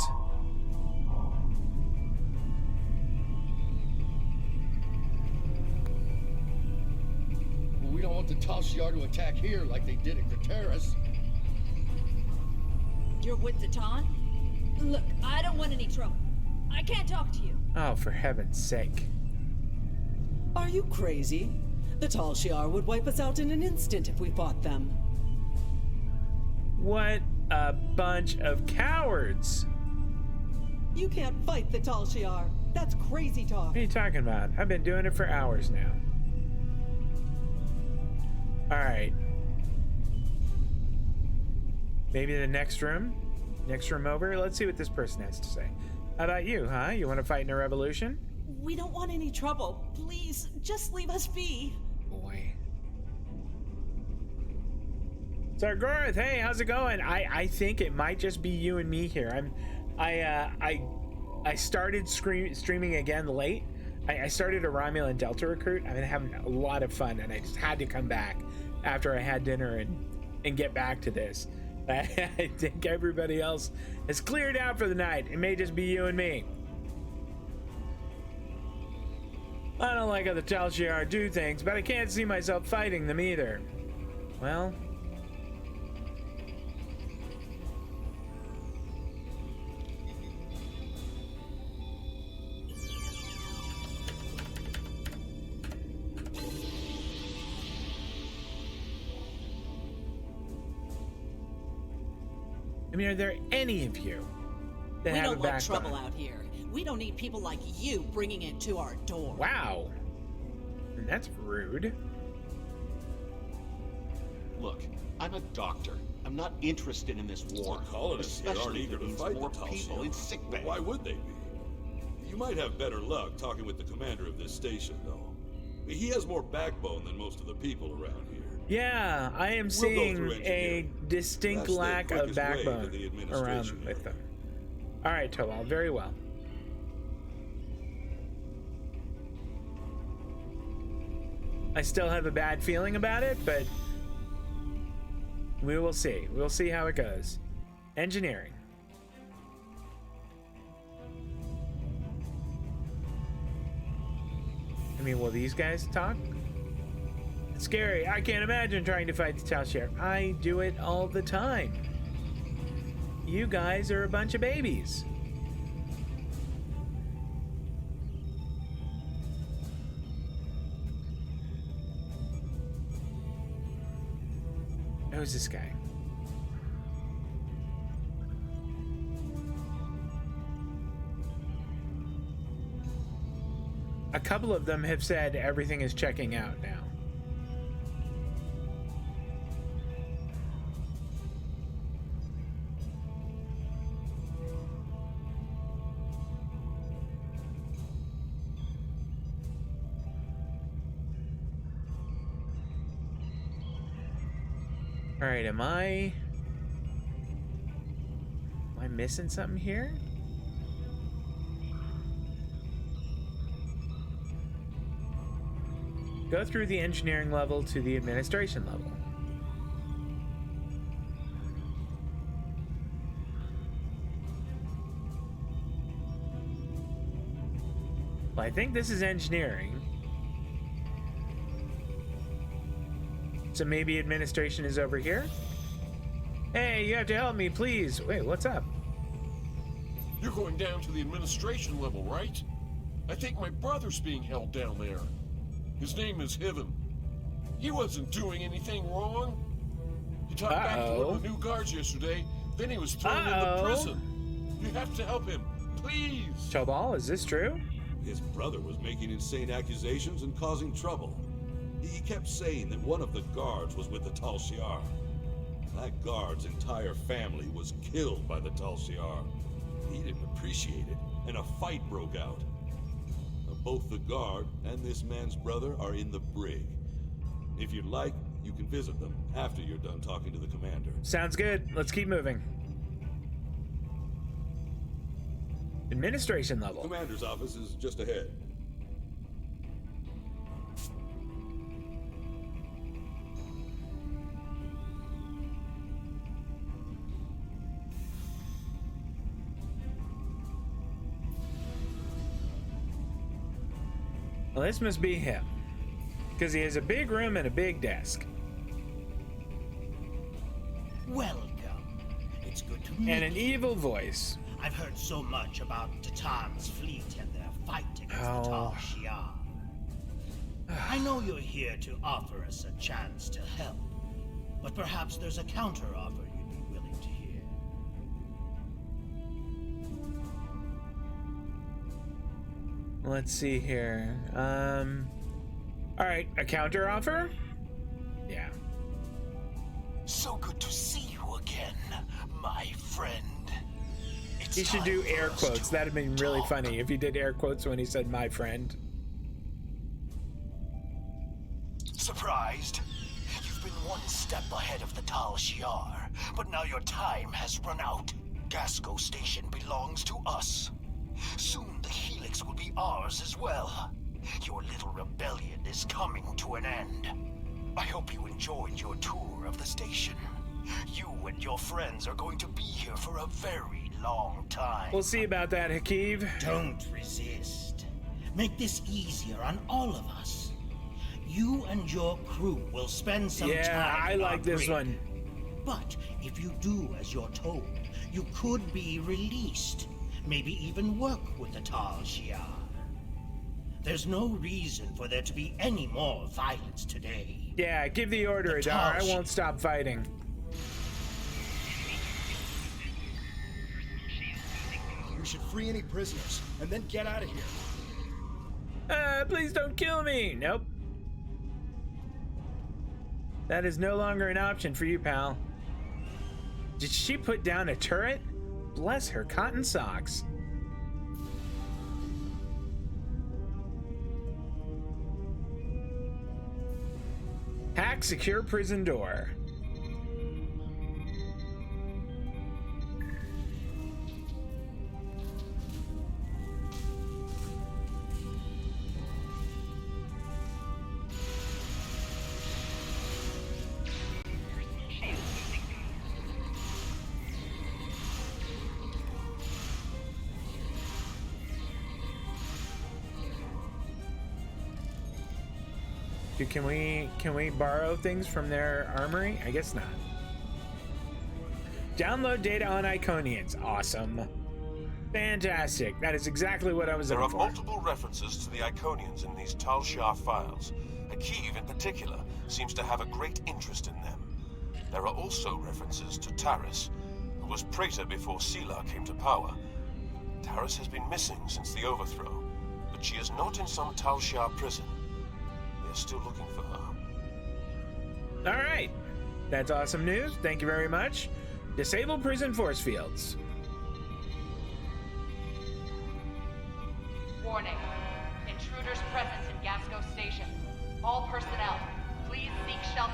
We don't want the Tal Shiar to attack here like they did at Craterus. You're with the Ton? Look, I don't want any trouble. I can't talk to you. Oh, for heaven's sake. Are you crazy? The Tal Shiar would wipe us out in an instant if we fought them. What a bunch of cowards. You can't fight the Tal Shiar. That's crazy talk. What are you talking about? I've been doing it for hours now. Alright. Maybe the next room? Next room over? Let's see what this person has to say. How about you, huh? You want to fight in a revolution? We don't want any trouble. Please, just leave us be. Boy. Sargoroth, hey, how's it going? I think it might just be you and me here. I started streaming again late. I started a Romulan Delta recruit. I've been having a lot of fun, and I just had to come back after I had dinner and get back to this. I think everybody else has cleared out for the night. It may just be you and me. I don't like how the Tal Shiar do things, but I can't see myself fighting them either. Well... I mean, are there any of you that have a backbone? We don't want trouble out here. We don't need people like you bringing it to our door. Wow. That's rude. Look, I'm a doctor. I'm not interested in this war. The colonists here aren't eager to fight more the Tal people in Shiar. sickbay. Why would they be? You might have better luck talking with the commander of this station, though. He has more backbone than most of the people around here. Yeah, I am seeing a distinct lack of backbone around with them. All right, Tobal, very well. I still have a bad feeling about it, but we will see. We'll see how it goes. Engineering. I mean, will these guys talk? It's scary. I can't imagine trying to fight the Tal Shiar. I do it all the time. You guys are a bunch of babies. Who's this guy? A couple of them have said everything is checking out now. All right, am I missing something here? Go through the engineering level to the administration level. Well, I think this is engineering. So maybe administration is over here? Hey, you have to help me, please. Wait, what's up? You're going down to the administration level, right? I think my brother's being held down there. His name is Hiven. He wasn't doing anything wrong. He talked back to one of the new guards yesterday, then he was thrown into prison. You have to help him, please. Tobal, is this true? His brother was making insane accusations and causing trouble. He kept saying that one of the guards was with the Tal Shiar. That guard's entire family was killed by the Tal Shiar. He didn't appreciate it, and a fight broke out. Both the guard and this man's brother are in the brig. If you'd like, you can visit them after you're done talking to the commander. Sounds good. Let's keep moving. Administration level. The commander's office is just ahead. Well, this must be him. Because he has a big room and a big desk. Welcome. It's good to meet And an you. evil voice. I've heard so much about Titan's fleet and their fight against the Tal Shiar. I know you're here to offer us a chance to help, but perhaps there's a counter-offer you'd be willing to hear. Let's see here. All right, a counter offer? Yeah. So good to see you again, my friend. He should do air quotes. That'd have been really funny if he did air quotes when he said "my friend." Surprised? You've been one step ahead of the Tal Shiar, but now your time has run out. Gasco Station belongs to us. Soon the Helix will be ours as well. Your little rebellion is coming to an end. I hope you enjoyed your tour of the station. You and your friends are going to be here for a very long time. We'll see about that, Hakeem. Don't resist. Make this easier on all of us. You and your crew will spend some time. Yeah, I in our like this brig. one. But if you do as you're told, you could be released. Maybe even work with the Tal Shiar. There's no reason for there to be any more violence today. Yeah, give the order, Adar. I won't stop fighting. We should free any prisoners and then get out of here. Please don't kill me. Nope. That is no longer an option for you, pal. Did she put down a turret? Bless her cotton socks. Hack secure prison door. Dude, can we borrow things from their armory? I guess not. Download data on Iconians. Awesome. Fantastic. That is exactly what I was There looking are for. multiple references to the Iconians in these Tal Shiar files. Hakeem, in particular, seems to have a great interest in them. There are also references to Taris, who was Praetor before Sela came to power. Taris has been missing since the overthrow, but she is not in some Tal Shiar prison. They're still looking for her. All right. That's awesome news. Thank you very much. Disable prison force fields. Warning. Intruders present in Gasco Station. All personnel, please seek shelter.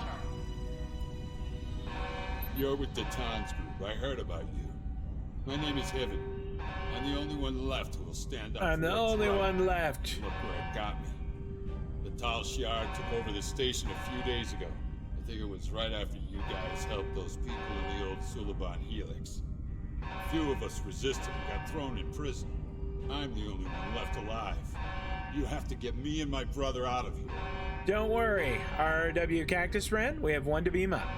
You're with the Titan's group. I heard about you. My name is Heaven. I'm the only one left who will stand up. I'm the only one left. Look where it got me. The Tal Shiar took over the station a few days ago. I think it was right after you guys helped those people in the old Suliban Helix. A few of us resisted and got thrown in prison. I'm the only one left alive. You have to get me and my brother out of here. Don't worry, RW Cactus friend. We have one to beam up.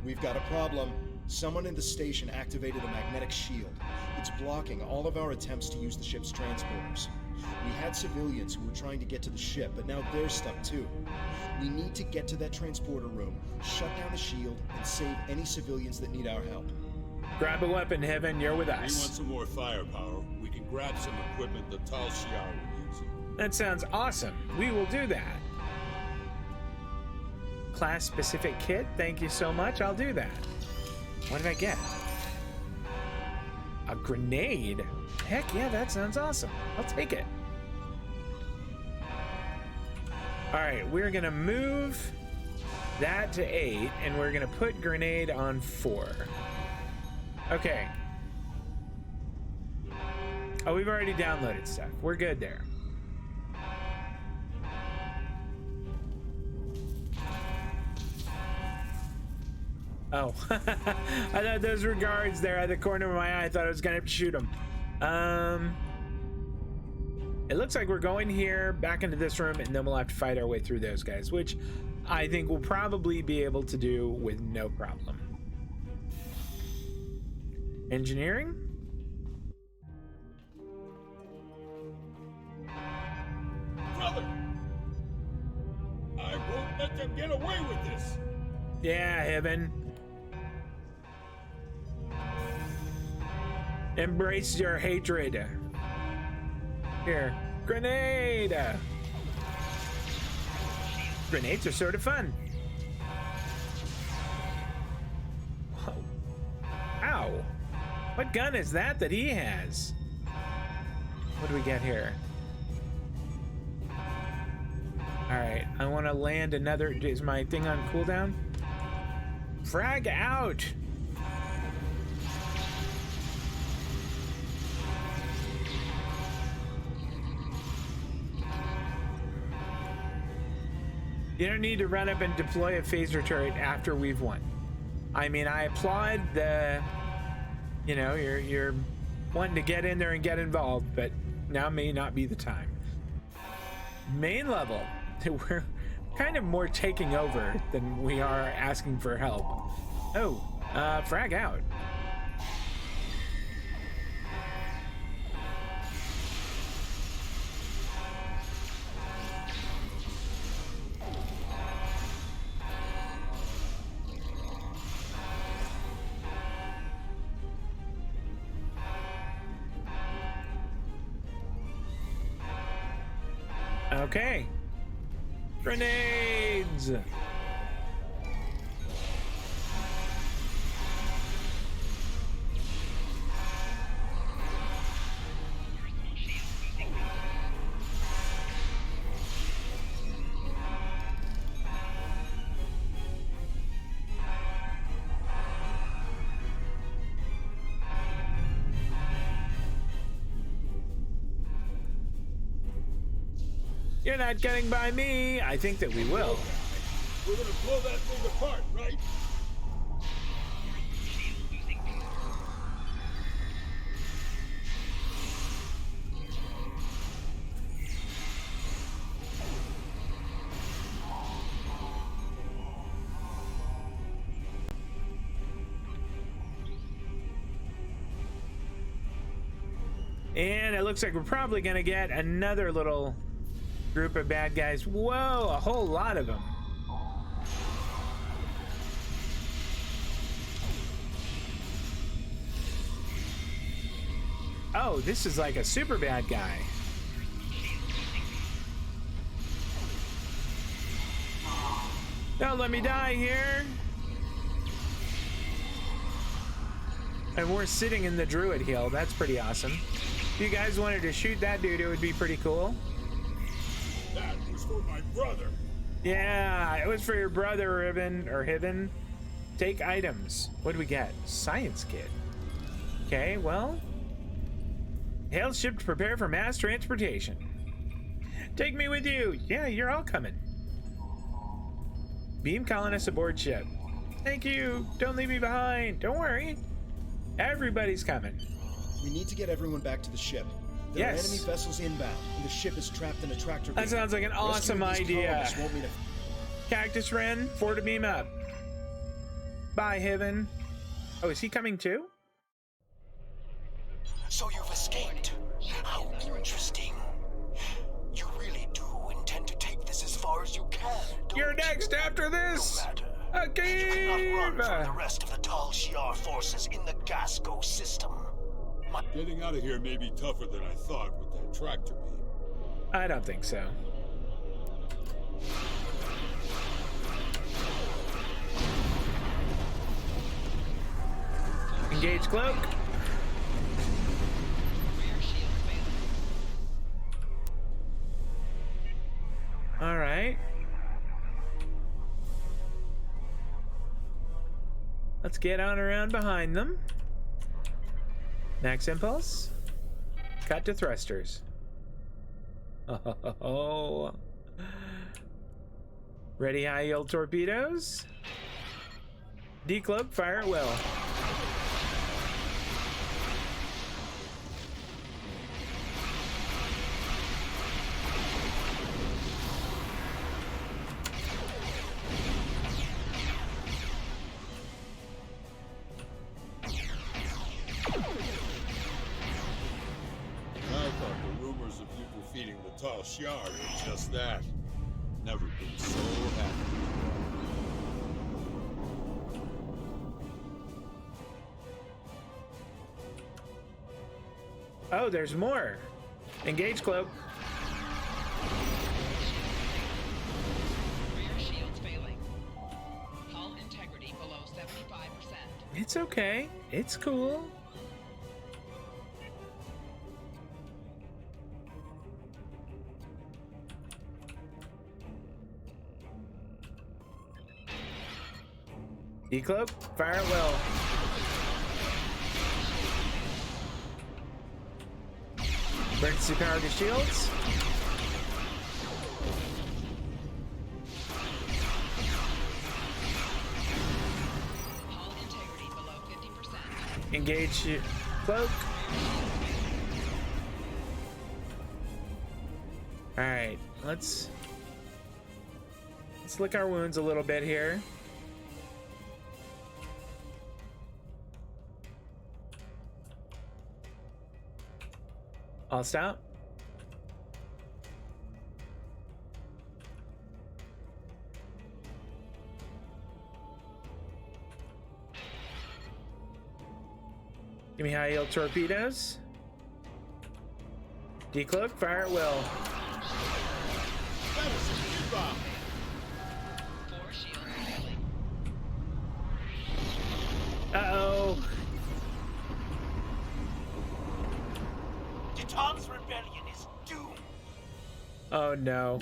We've got a problem. Someone in the station activated a magnetic shield. It's blocking all of our attempts to use the ship's transporters. We had civilians who were trying to get to the ship, but now they're stuck too. We need to get to that transporter room, shut down the shield, and save any civilians that need our help. Grab a weapon, Heaven. You're with If you us. want some more firepower, we can grab some equipment the Tal Shiar were using. That sounds awesome. We will do that. Class-specific kit. Thank you so much. I'll do that. What did I get? A grenade? Heck yeah, that sounds awesome. I'll take it. All right, we're gonna move that to 8, and we're gonna put grenade on 4. Okay. Oh, we've already downloaded stuff. We're good there. Oh, I thought those were guards there at the corner of my eye. I thought I was gonna have to shoot them. It looks like we're going here, back into this room, and then we'll have to fight our way through those guys, which I think we'll probably be able to do with no problem. Engineering? Brother! I won't let them get away with this! Yeah, Heaven. Embrace your hatred. Here, grenade! Grenades are sort of fun. Whoa. Ow. What gun is that he has? What do we get here? Alright, I want to land another. Is my thing on cooldown? Frag out! You don't need to run up and deploy a phaser turret after we've won. I mean, I applaud the, you know, you're wanting to get in there and get involved, but now may not be the time. Main level, we're kind of more taking over than we are asking for help. Oh, frag out. Okay. Grenades! You're not getting by me. I think that we will. We're gonna blow that thing apart, right? And it looks like we're probably gonna get another little group of bad guys. Whoa, a whole lot of them. Oh, this is like a super bad guy. Don't let me die here. And we're sitting in the Druid Hill. That's pretty awesome. If you guys wanted to shoot that dude, it would be pretty cool. That was for my brother. Yeah, it was for your brother, Hiven. Take items. What do we get? Science kit. Okay, well. Hail ship to prepare for mass transportation. Take me with you. Yeah, you're all coming. Beam colonists aboard ship. Thank you. Don't leave me behind. Don't worry. Everybody's coming. We need to get everyone back to the ship. There are enemy vessels inbound, and the ship is trapped in a tractor beam. That sounds like an awesome idea. Cactus Wren, 4 to beam up. Bye, Hiven. Oh, is he coming too? So you've escaped. How interesting. You really do intend to take this as far as you can, You're next after this! No matter. You cannot run from the rest of the Tal Shiar forces in the Gasco system. Getting out of here may be tougher than I thought with that tractor beam. I don't think so. Engage cloak. All right. Let's get on around behind them. Max impulse. Cut to thrusters. Oh. Ready high yield torpedoes. Decloak, fire at will. Tal Shiar did just that. Never been so happy. Oh, there's more. Engage cloak. Rear shields failing. Hull integrity below 75%. It's okay. It's cool. Decloak, fire at will. Emergency power to shields. Hull integrity below 50%. Engage cloak. All right, let's lick our wounds a little bit here. I'll stop. Give me high yield torpedoes. Decloak, fire at will. That was a good bomb. 4 shields failing. Uh-oh. Tom's rebellion is doomed. Oh no.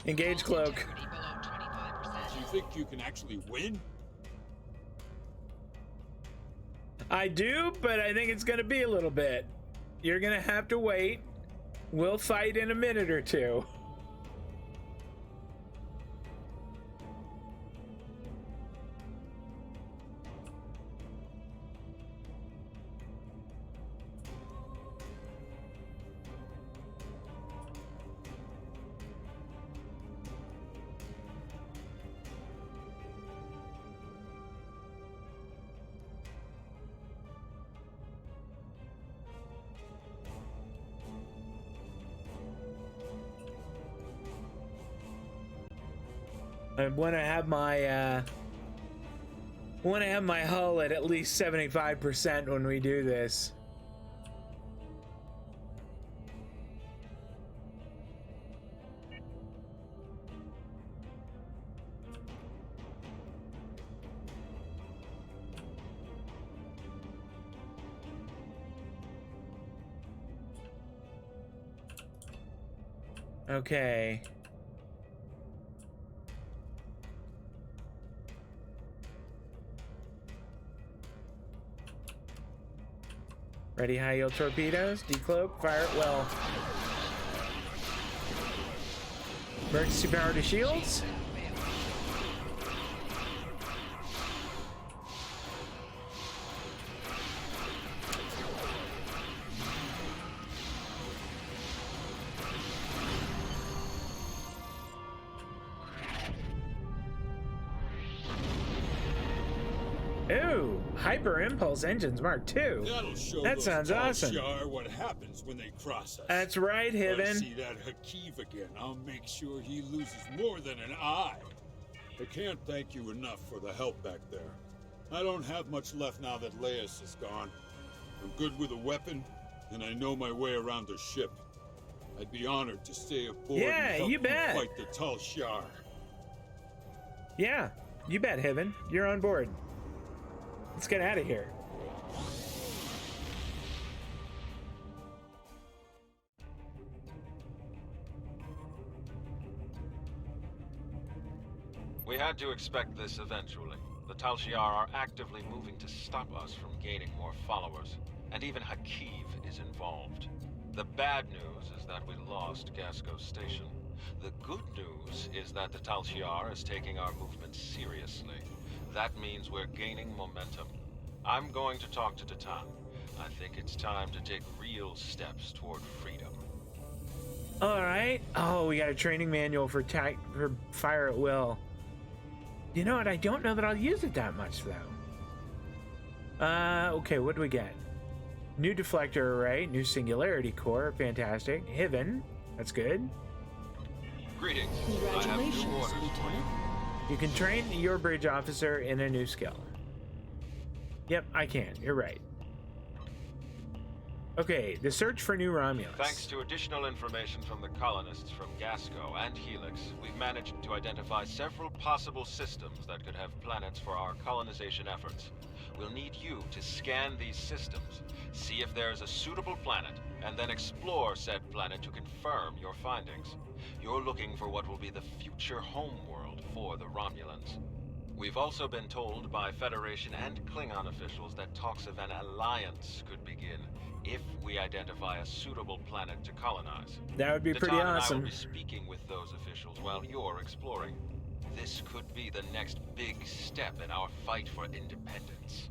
Engage cloak. Integrity below 25%. Do you think you can actually win? I do, but I think it's gonna be a little bit. You're gonna have to wait. We'll fight in a minute or two. I want to have my hull at least 75% when we do this. Okay. Ready high yield torpedoes, decloak, fire at will. Emergency power to shields. Ooh, hyper impulse engines Mark II. That'll show That those sounds Tal awesome. Shiar what happens when they cross us. That's right, If I Hiven. see that Hakeev again, I'll make sure he loses more than an eye. I can't thank you enough for the help back there. I don't have much left now that Laius is gone. I'm good with a weapon, and I know my way around the ship. I'd be honored to stay aboard Yeah, and help you bet. fight the Tal Shiar. Yeah, you bet, Hiven. You're on board. Let's get out of here. We had to expect this eventually. The Tal Shiar are actively moving to stop us from gaining more followers, and even Hakeev is involved. The bad news is that we lost Gasco Station. The good news is that the Tal Shiar is taking our movement seriously. That means we're gaining momentum. I'm going to talk to Titan. I think it's time to take real steps toward freedom. All right. Oh, we got a training manual for fire at will. You know what? I don't know that I'll use it that much though. Okay. What do we get? New deflector array, new singularity core, fantastic. Hiven, That's good. Greetings. Congratulations, I have new orders for Lieutenant. you. You can train your bridge officer in a new skill. Yep, I can. You're right. Okay, the search for new Romulans. Thanks to additional information from the colonists from Gasco and Helix, we've managed to identify several possible systems that could have planets for our colonization efforts. We'll need you to scan these systems, see if there's a suitable planet, and then explore said planet to confirm your findings. You're looking for what will be the future homeworld for the Romulans. We've also been told by Federation and Klingon officials that talks of an alliance could begin if we identify a suitable planet to colonize. That would be pretty Datan and I awesome. will be speaking with those officials while you're exploring. This could be the next big step in our fight for independence.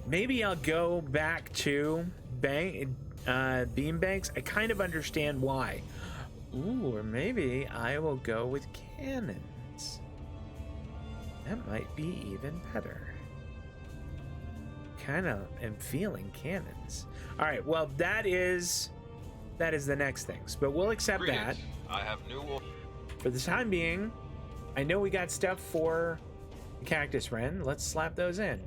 Maybe I'll go back to beam banks. I kind of understand why. Ooh, or maybe I will go with cannons. That might be even better. Kind of am feeling cannons. All right, well, that is the next things, but we'll accept that. I have new. For the time being, I know we got stuff for the Cactus Wren. Let's slap those in.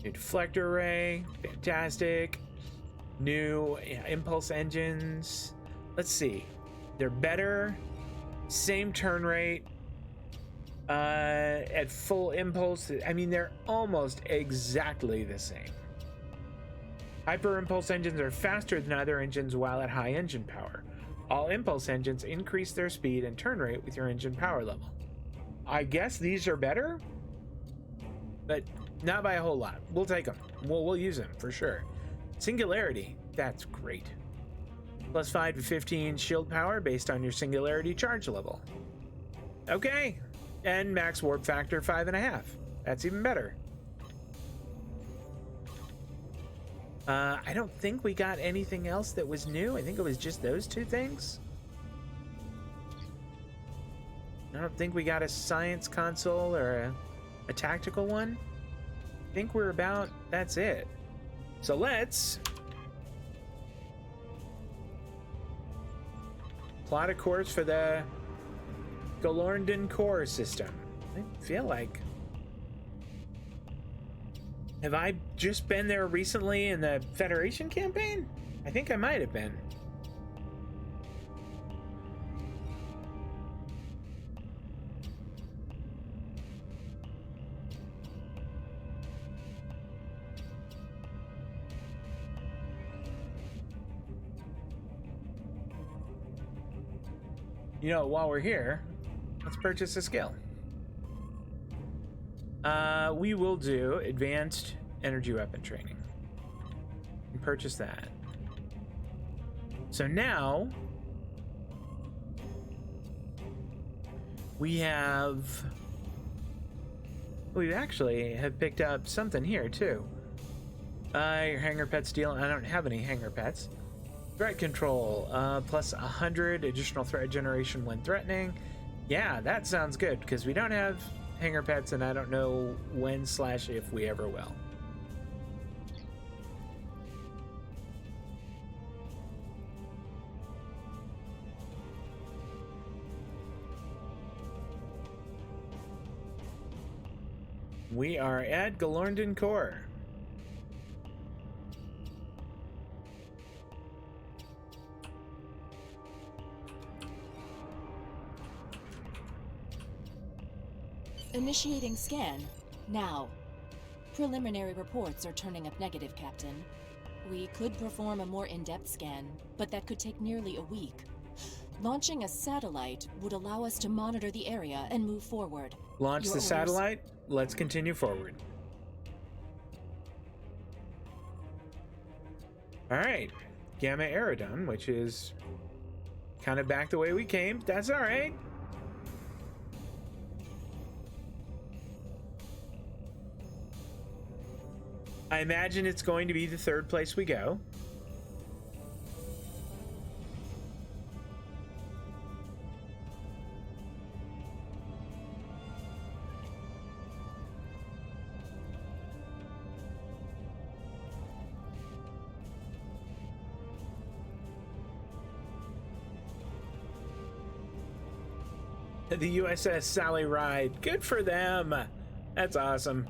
New deflector array, fantastic. New impulse engines. Let's see. They're better. Same turn rate. At full impulse. I mean, they're almost exactly the same. Hyper impulse engines are faster than other engines while at high engine power. All impulse engines increase their speed and turn rate with your engine power level. I guess these are better, but not by a whole lot. We'll take them. We'll use them for sure. Singularity, that's great. Plus 5 to 15 shield power based on your singularity charge level. Okay, and max warp factor 5.5. That's even better. I don't think we got anything else that was new. I think it was just those two things. I don't think we got a science console or a tactical one. I think we're about, that's it. So let's plot a course for the Galorndon core system. I feel like, have I just been there recently in the Federation campaign? I think I might have been. You know, while we're here, let's purchase a skill. We will do advanced energy weapon training and purchase that. So now we actually have picked up something here too. Your hanger pets deal. I don't have any hanger pets. Threat control, plus 100 additional threat generation when threatening. Yeah, that sounds good because we don't have hanger pets and I don't know when / if we ever will. We are at Galorndon Core. Initiating scan. Now. Preliminary reports are turning up negative, Captain. We could perform a more in-depth scan, but that could take nearly a week. Launching a satellite would allow us to monitor the area and move forward. Launch the satellite. Let's continue forward. All right. Gamma Aerodon, which is kind of back the way we came. That's all right. I imagine it's going to be the third place we go. The USS Sally Ride. Good for them. That's awesome.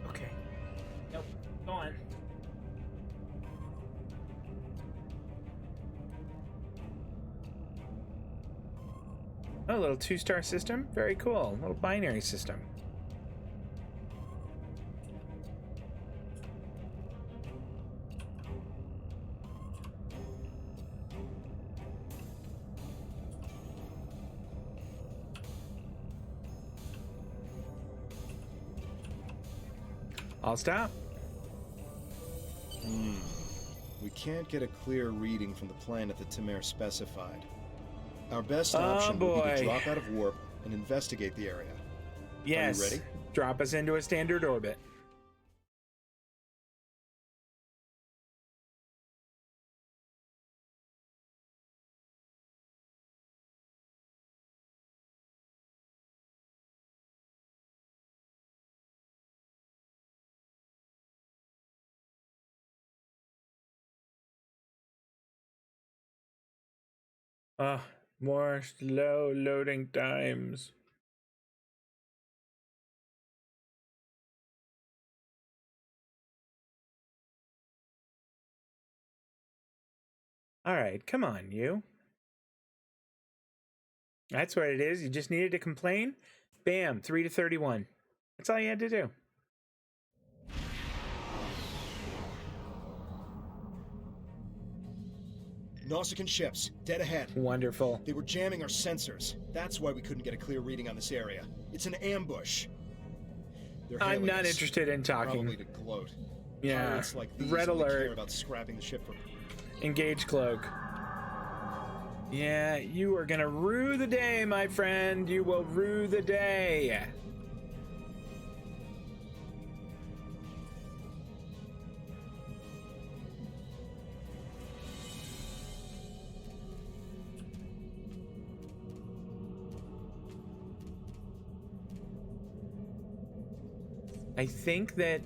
Okay. Nope. Go on. Oh, a little 2-star system. Very cool. A little binary system. I'll stop. We can't get a clear reading from the planet that Tamir specified. Our best option would be to drop out of warp and investigate the area. Yes. Are you ready? Drop us into a standard orbit. More slow loading times. All right, come on, you. That's what it is. You just needed to complain. Bam, 3 to 31. That's all you had to do. Nausicaan ships, dead ahead. Wonderful. They were jamming our sensors. That's why we couldn't get a clear reading on this area. It's an ambush. I'm not interested in talking. Probably to gloat. Yeah. Pirates like these Red only alert. care about scrapping the ship for... Engage cloak. Yeah, you are gonna rue the day, my friend. You will rue the day. I think that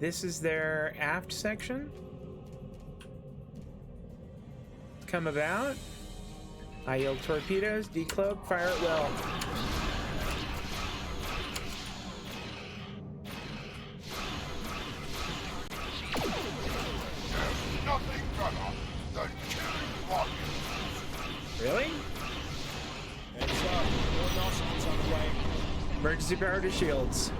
this is their aft section. Come about. I yield torpedoes, decloak, fire at will. Nothing better than killing rockets. Really? Heads up, more Nausicaans on the way. Emergency power to shields.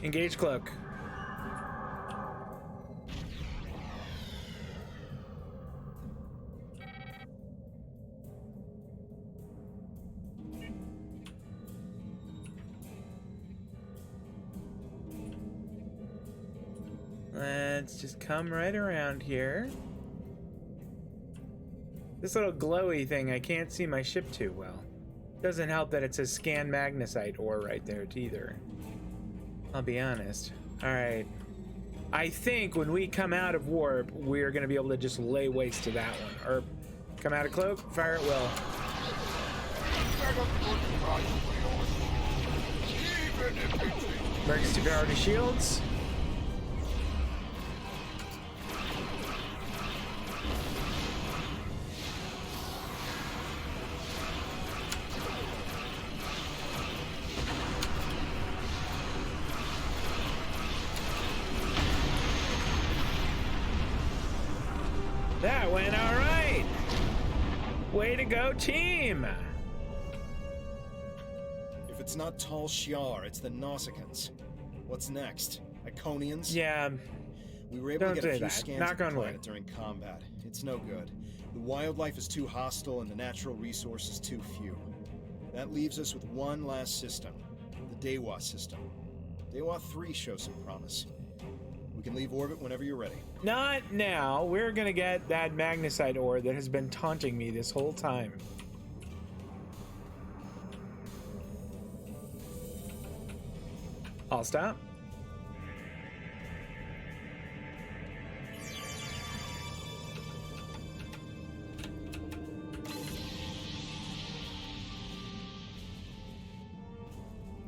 Engage cloak. Let's just come right around here. This little glowy thing, I can't see my ship too well. Doesn't help that it says scan magnesite ore right there either. I'll be honest. Alright. I think when we come out of warp, we're going to be able to just lay waste to that one. Or come out of cloak, fire at will. Emergency power to shields. That went all right. Way to go, team. If it's not Tal Shiar, it's the Nausicans. What's next? Iconians? Yeah. We were able to get a few that. scans Knock of the on planet wood. during combat. It's no good. The wildlife is too hostile and the natural resources too few. That leaves us with one last system. The Dewa system. Dewa 3 shows some promise. We can leave orbit whenever you're ready. Not now. We're gonna get that magnesite ore that has been taunting me this whole time. I'll stop.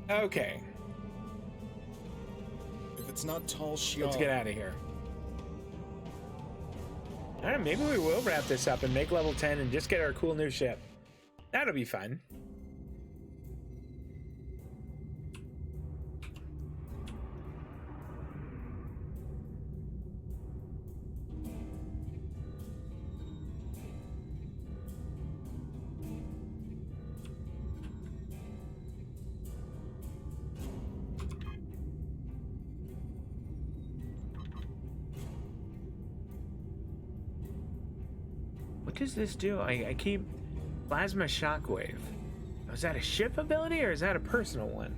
Okay. If it's not Tal Shiar... Let's get out of here. Alright, maybe we will wrap this up and make level 10 and just get our cool new ship. That'll be fun. What does this do? I keep... Plasma shockwave. Is that a ship ability or is that a personal one?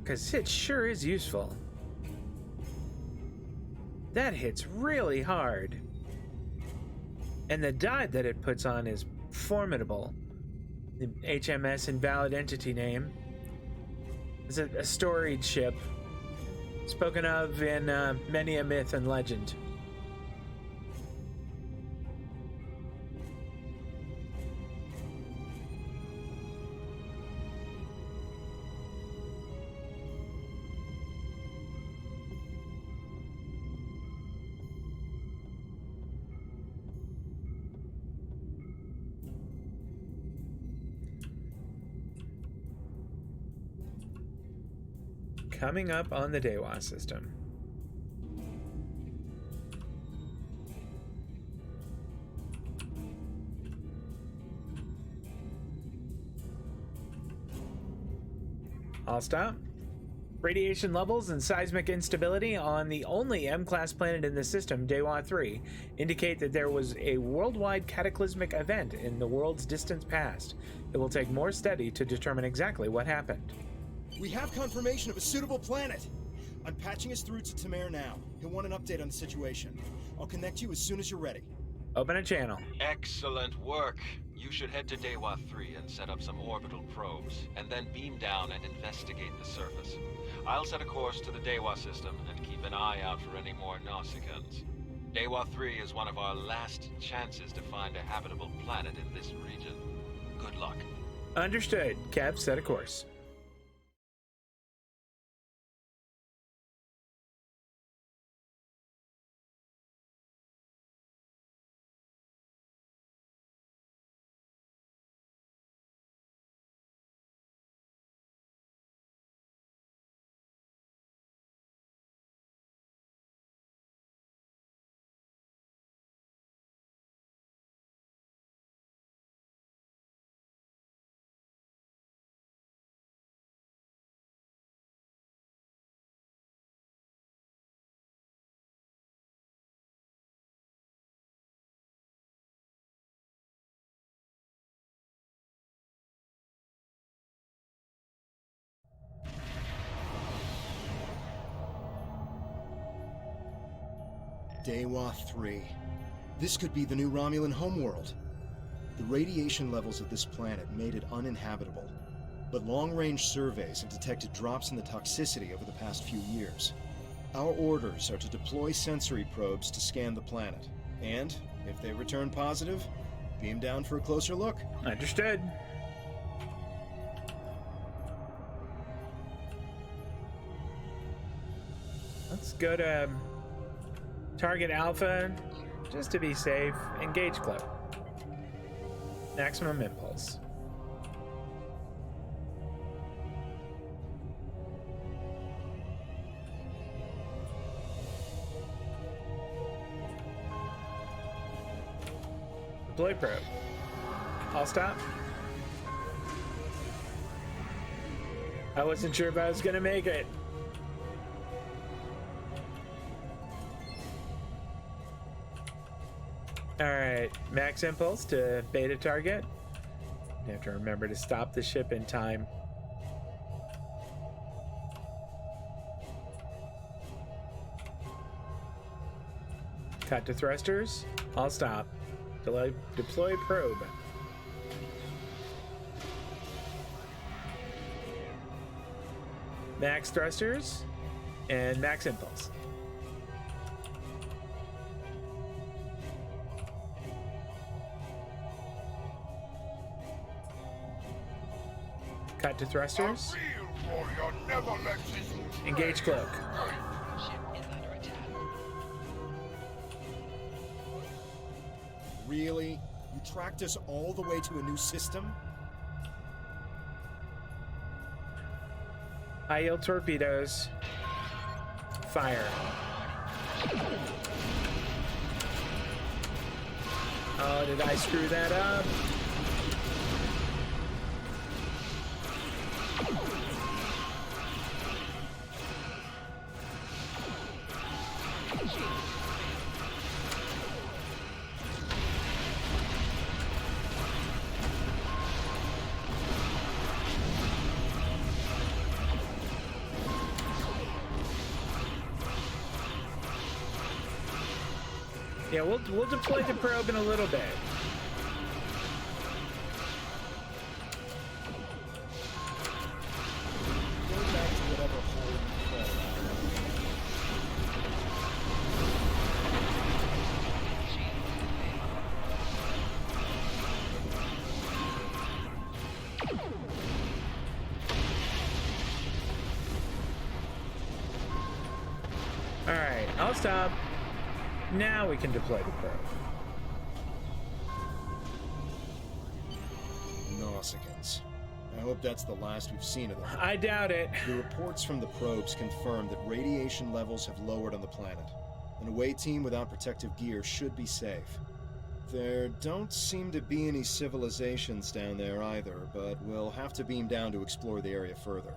Because it sure is useful. That hits really hard. And the dot that it puts on is formidable. The HMS Invalid Entity name. It's a storied ship. Spoken of in many a myth and legend. Coming up on the Dewa system. I'll stop. Radiation levels and seismic instability on the only M-class planet in the system, Dewa 3, indicate that there was a worldwide cataclysmic event in the world's distant past. It will take more study to determine exactly what happened. We have confirmation of a suitable planet. I'm patching us through to Tamer now. He'll want an update on the situation. I'll connect you as soon as you're ready. Open a channel. Excellent work. You should head to Dewa 3 and set up some orbital probes, and then beam down and investigate the surface. I'll set a course to the Dewa system and keep an eye out for any more Nausicaans. Dewa 3 is one of our last chances to find a habitable planet in this region. Good luck. Understood. Kev, set a course. Dewa 3. This could be the new Romulan homeworld. The radiation levels of this planet made it uninhabitable, but long-range surveys have detected drops in the toxicity over the past few years. Our orders are to deploy sensory probes to scan the planet, and, if they return positive, beam down for a closer look. Understood. Let's go to Target Alpha, just to be safe. Engage clip. Maximum impulse. Deploy probe. I'll stop. I wasn't sure if I was gonna make it. Alright, max impulse to beta target. You have to remember to stop the ship in time. Cut to thrusters. I'll stop. Deploy probe. Max thrusters and max impulse. Cut to thrusters. A real warrior never lets his Engage cloak. Ship is under attack. Really? You tracked us all the way to a new system? High yield torpedoes. Fire. Oh, did I screw that up? Yeah, we'll deploy the probe in a little bit. Go back to whatever hole you crawl All right, I'll stop. Now we can deploy the probe. Nausicaans. I hope that's the last we've seen of them. I doubt it. The reports from the probes confirm that radiation levels have lowered on the planet. An away team without protective gear should be safe. There don't seem to be any civilizations down there either, but we'll have to beam down to explore the area further.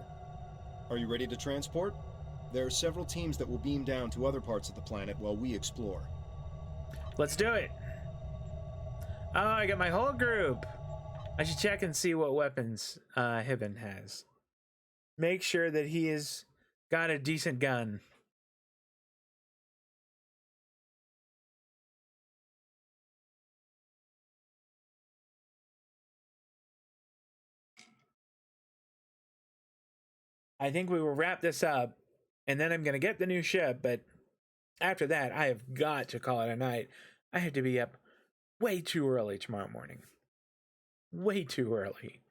Are you ready to transport? There are several teams that will beam down to other parts of the planet while we explore. Let's do it. Oh, I got my whole group. I should check and see what weapons Hiven has. Make sure that he has got a decent gun. I think we will wrap this up, and then I'm going to get the new ship, but after that, I have got to call it a night. I have to be up way too early tomorrow morning. Way too early.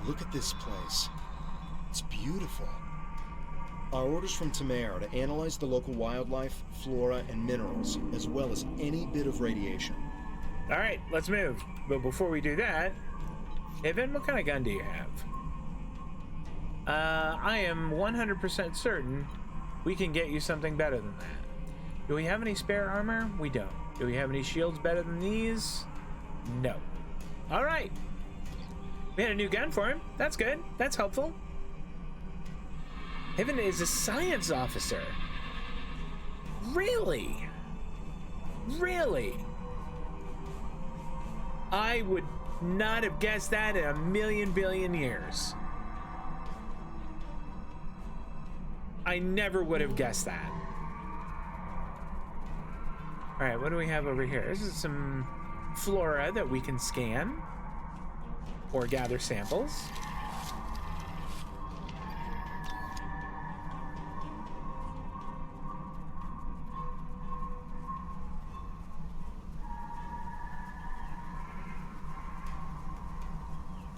Look at this place. It's beautiful. Our orders from Tamer are to analyze the local wildlife, flora, and minerals, as well as any bit of radiation. All right, let's move. But before we do that, Evan, what kind of gun do you have? I am 100% certain we can get you something better than that. Do we have any spare armor? We don't. Do we have any shields better than these? No. All right. We had a new gun for him. That's good. That's helpful. Hiven is a science officer. Really? Really? I would not have guessed that in a million billion years. I never would have guessed that. All right, what do we have over here? This is some flora that we can scan or gather samples.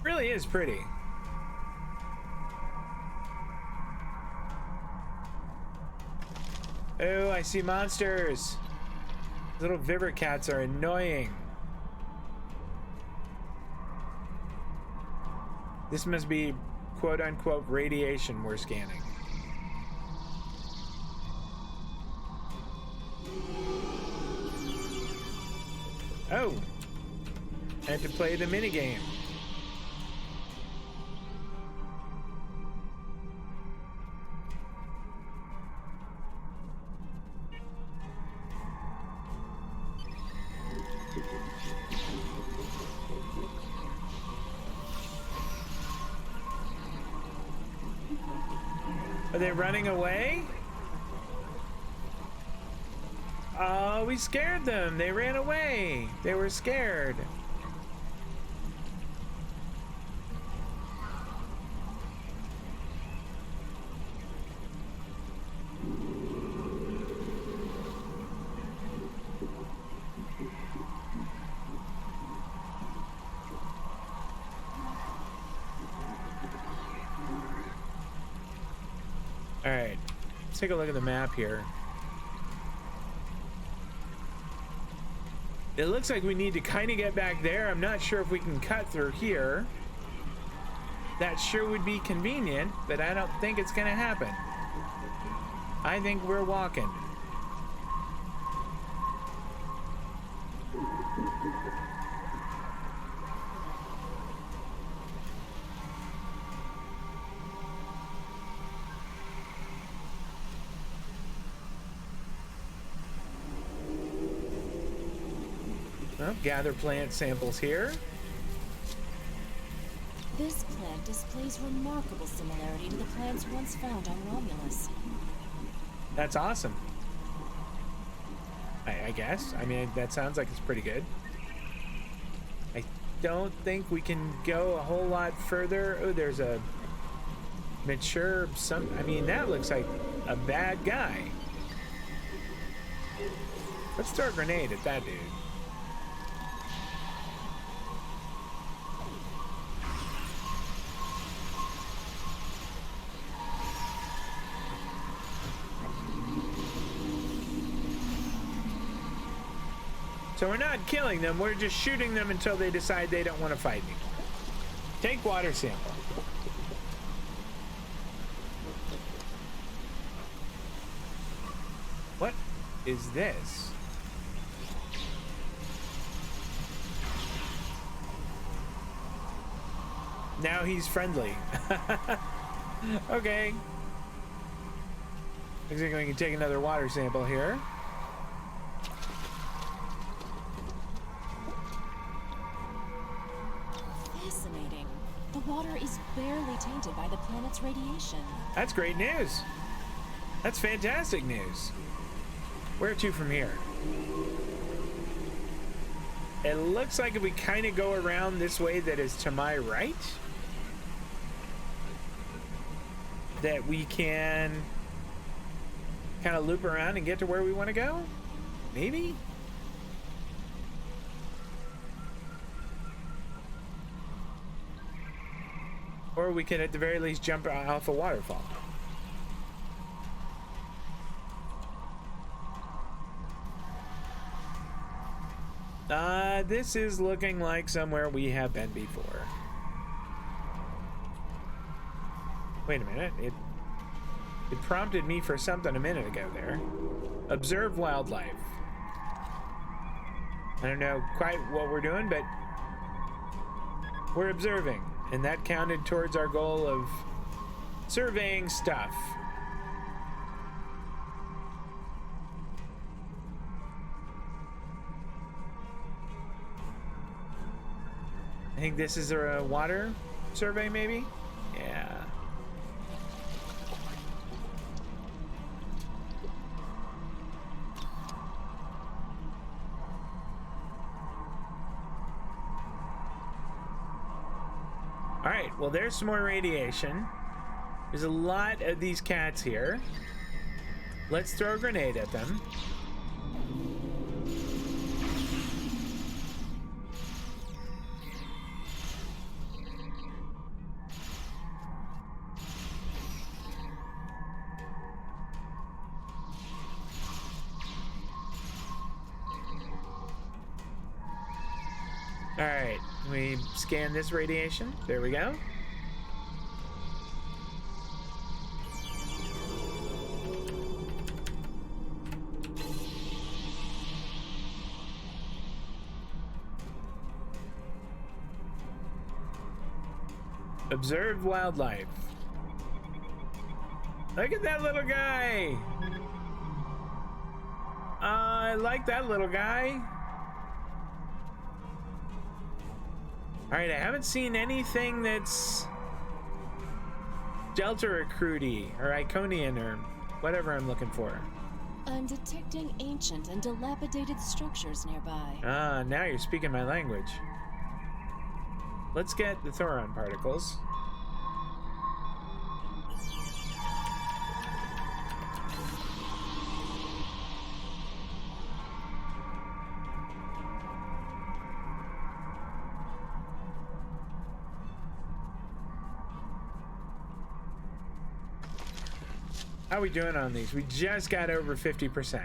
Really is pretty. Oh, I see monsters. Little Vibert cats are annoying. This must be quote-unquote radiation we're scanning. Oh, I had to play the minigame. Are they running away? Oh, we scared them. They ran away. They were scared. All right, let's take a look at the map here. It looks like we need to kind of get back there. I'm not sure if we can cut through here. That sure would be convenient, but I don't think it's gonna happen. I think we're walking. Well, gather plant samples here. This plant displays remarkable similarity to the plants once found on Romulus. That's awesome. I guess. I mean, that sounds like it's pretty good. I don't think we can go a whole lot further. Oh, there's a mature I mean, that looks like a bad guy. Let's throw a grenade at that dude. So we're not killing them, we're just shooting them until they decide they don't want to fight anymore. Take water sample. What is this? Now he's friendly. Okay. Looks like we can take another water sample here. Fascinating. The water is barely tainted by the planet's radiation. That's great news. That's fantastic news. Where to from here? It looks like if we kind of go around this way that is to my right, that we can kind of loop around and get to where we want to go? Maybe? Or we can at the very least jump off a waterfall. This is looking like somewhere we have been before. Wait a minute, it prompted me for something a minute ago there. Observe wildlife. I don't know quite what we're doing, but we're observing, and that counted towards our goal of surveying stuff. I think this is a water survey, maybe? Yeah. All right, well, there's some more radiation. There's a lot of these cats here. Let's throw a grenade at them. All right, we scan this radiation. There we go. Observe wildlife. Look at that little guy. I like that little guy. All right, I haven't seen anything that's Delta Recruity or Iconian or whatever I'm looking for. I'm detecting ancient and dilapidated structures nearby. Ah, now you're speaking my language. Let's get the Thoron particles. How are we doing on these? We just got over 50%.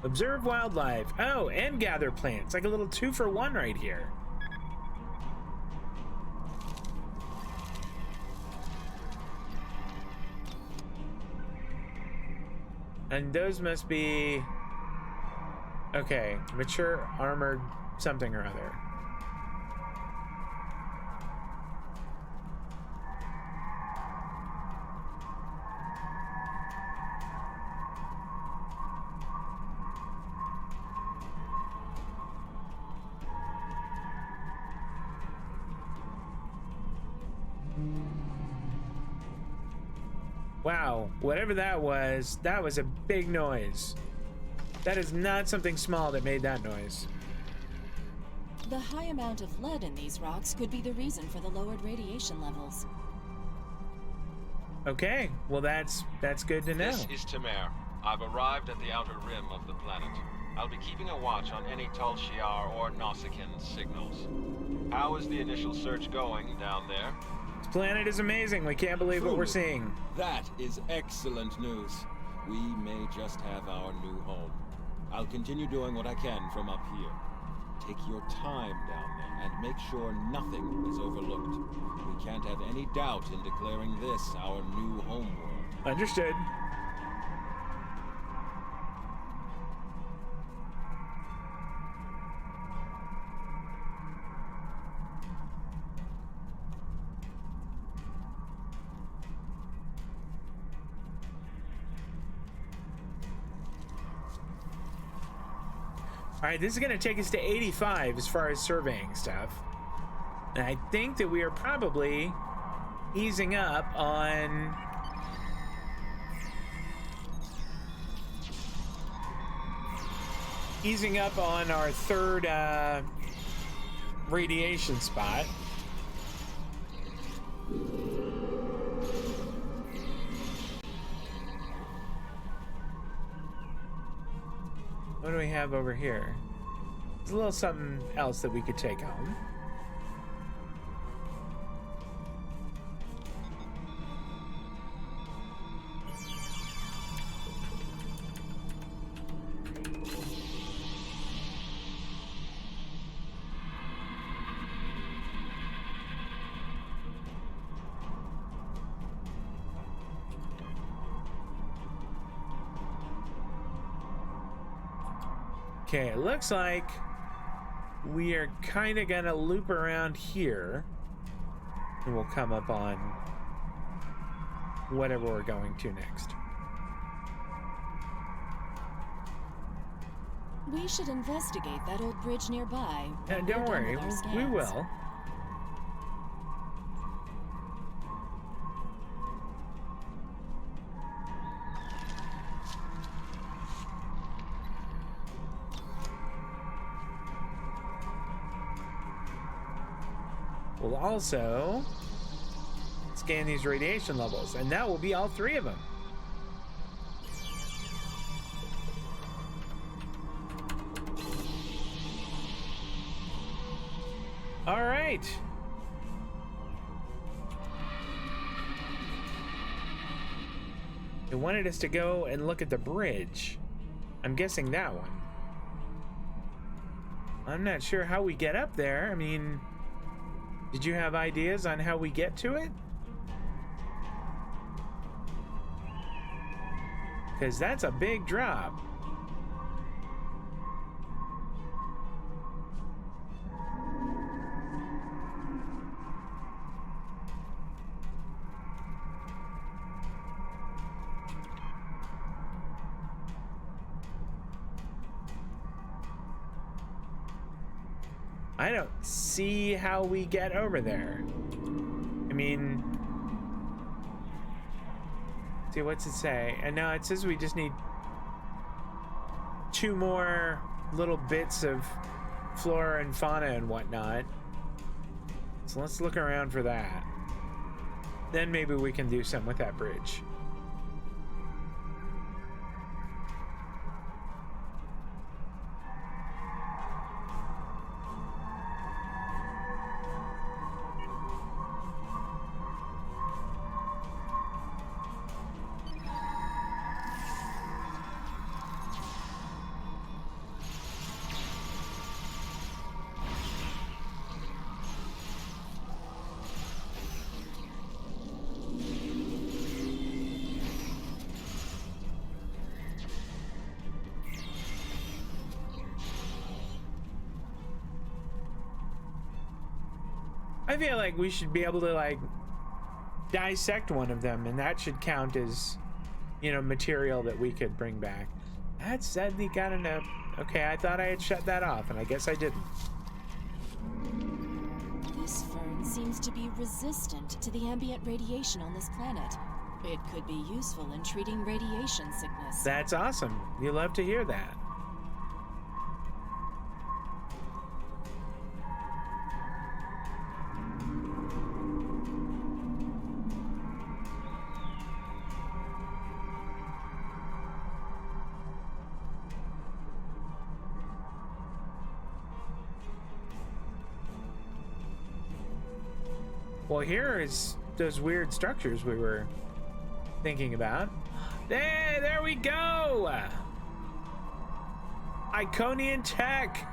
Observe wildlife. Oh, and gather plants. Like a little 2-for-1 right here. And those must be... Okay, mature armored something or other. Wow, whatever that was a big noise. That is not something small that made that noise. The high amount of lead in these rocks could be the reason for the lowered radiation levels. Okay, well that's good to know. This is Tamer. I've arrived at the outer rim of the planet. I'll be keeping a watch on any Tal Shiar or Nausicaan signals. How is the initial search going down there? This planet is amazing. We can't believe what we're seeing. That is excellent news. We may just have our new home. I'll continue doing what I can from up here. Take your time down there and make sure nothing is overlooked. We can't have any doubt in declaring this our new homeworld. Understood. All right, this is going to take us to 85 as far as surveying stuff. And I think that we are probably easing up on... our third radiation spot. What do we have over here? There's a little something else that we could take home. Okay, it looks like we are kind of gonna loop around here and we'll come up on whatever we're going to next. We should investigate that old bridge nearby. Don't worry, we will. We'll also scan these radiation levels, and that will be all 3 of them. All right. They wanted us to go and look at the bridge. I'm guessing that one. I'm not sure how we get up there. I mean, did you have ideas on how we get to it? Because that's a big drop. I don't see how we get over there. I mean, see, what's it say? And no, it says we just need 2 more little bits of flora and fauna and whatnot. So let's look around for that. Then maybe we can do something with that bridge. I feel like we should be able to, like, dissect one of them, and that should count as, you know, material that we could bring back. That sadly got enough. Okay, I thought I had shut that off, and I guess I didn't. This fern seems to be resistant to the ambient radiation on this planet. It could be useful in treating radiation sickness. That's awesome. You love to hear that. Well, here is those weird structures we were thinking about. There we go! Iconian tech!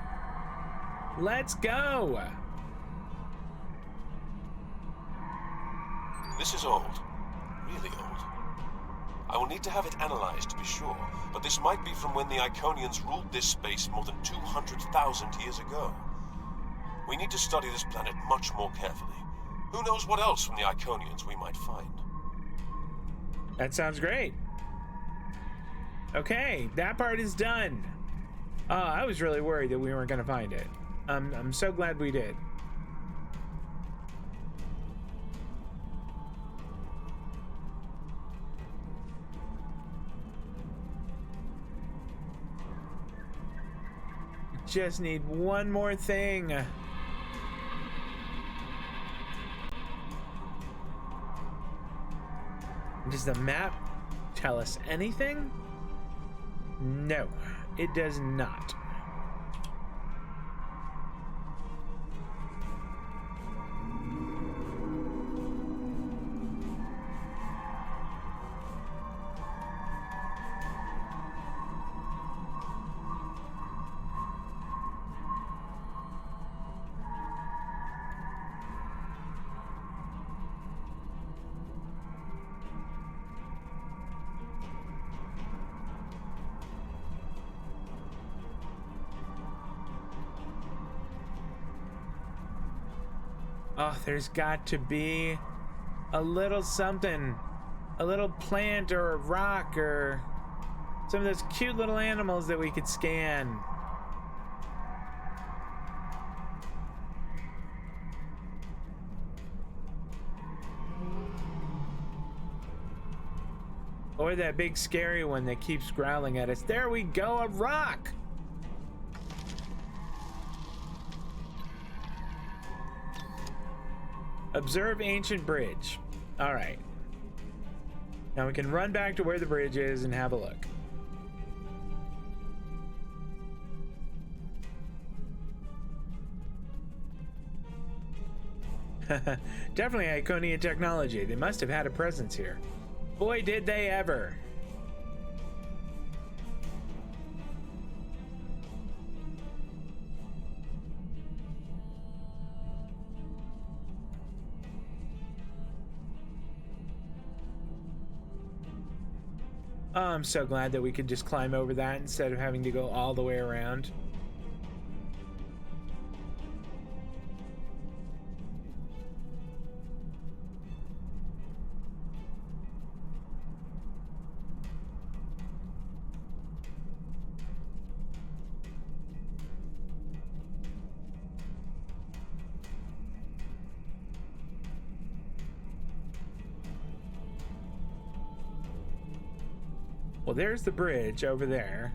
Let's go! This is old. Really old. I will need to have it analyzed to be sure, but this might be from when the Iconians ruled this space more than 200,000 years ago. We need to study this planet much more carefully. Who knows what else from the Iconians we might find? That sounds great. Okay, that part is done. I was really worried that we weren't going to find it. I'm so glad we did. Just need one more thing. Does the map tell us anything? No, it does not. Oh, there's got to be a little something, a little plant or a rock or some of those cute little animals that we could scan. Or that big scary one that keeps growling at us. There we go, a rock! Observe ancient bridge. All right. Now we can run back to where the bridge is and have a look. Definitely Iconian technology. They must have had a presence here. Boy, did they ever. Oh, I'm so glad that we could just climb over that instead of having to go all the way around. Well, there's the bridge over there.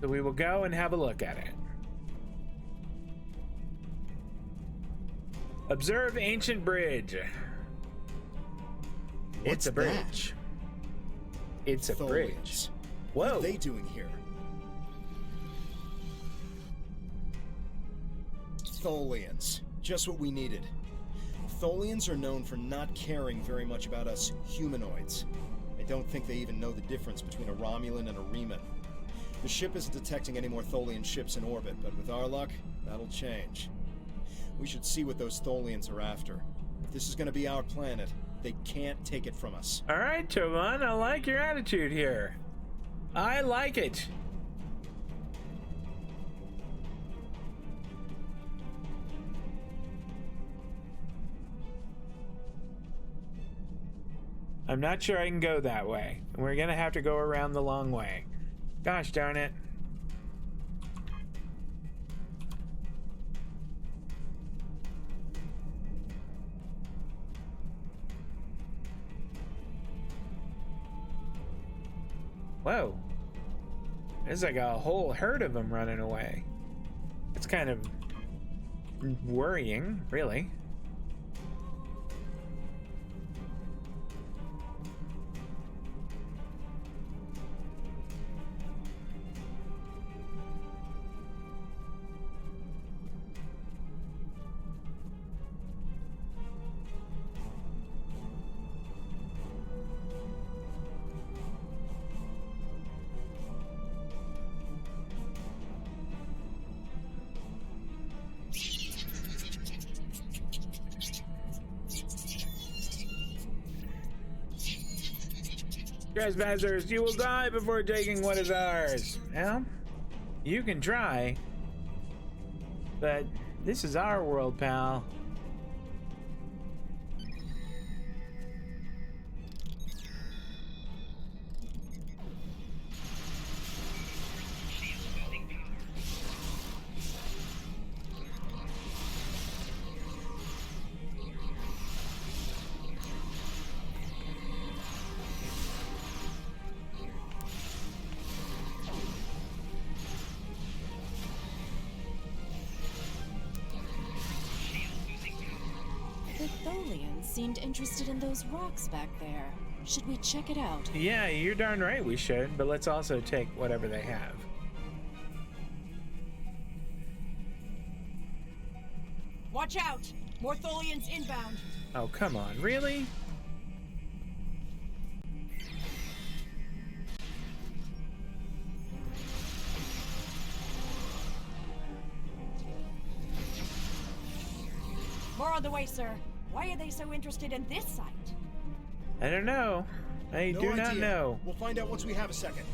So we will go and have a look at it. Observe ancient bridge. It's a bridge. It's a bridge. Whoa. What are they doing here? Tholians. Just what we needed. Tholians are known for not caring very much about us humanoids. I don't think they even know the difference between a Romulan and a Reman. The ship isn't detecting any more Tholian ships in orbit, but with our luck, that'll change. We should see what those Tholians are after. If this is going to be our planet, they can't take it from us. All right, Tovan, I like your attitude here. I like it. I'm not sure I can go that way. We're gonna have to go around the long way. Gosh darn it. Whoa. There's like a whole herd of them running away. It's kind of worrying, really. Trespassers, you will die before taking what is ours. Well, you can try, but this is our world, pal. Seemed interested in those rocks back there. Should we check it out? Yeah, you're darn right we should, but let's also take whatever they have. Watch out! More Tholians inbound. Oh, come on, really? More on the way, sir. Why are they so interested in this site? I don't know. I do not know. We'll find out once we have a second.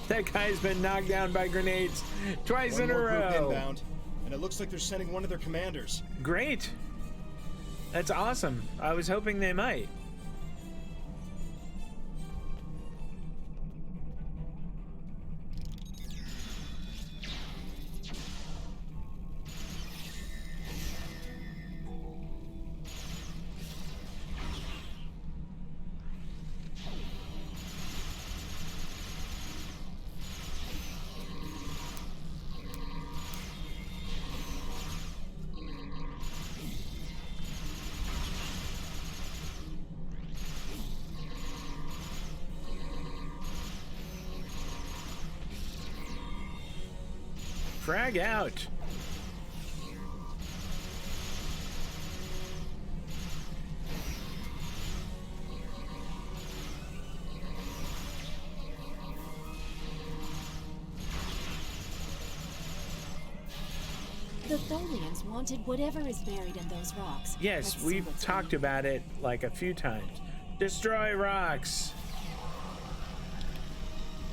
That guy's been knocked down by grenades twice in a row. One more group inbound, and it looks like they're sending one of their commanders. Great. That's awesome. I was hoping they might. Frag out. The Tholians wanted whatever is buried in those rocks. Yes, we've talked about it like a few times. Destroy rocks.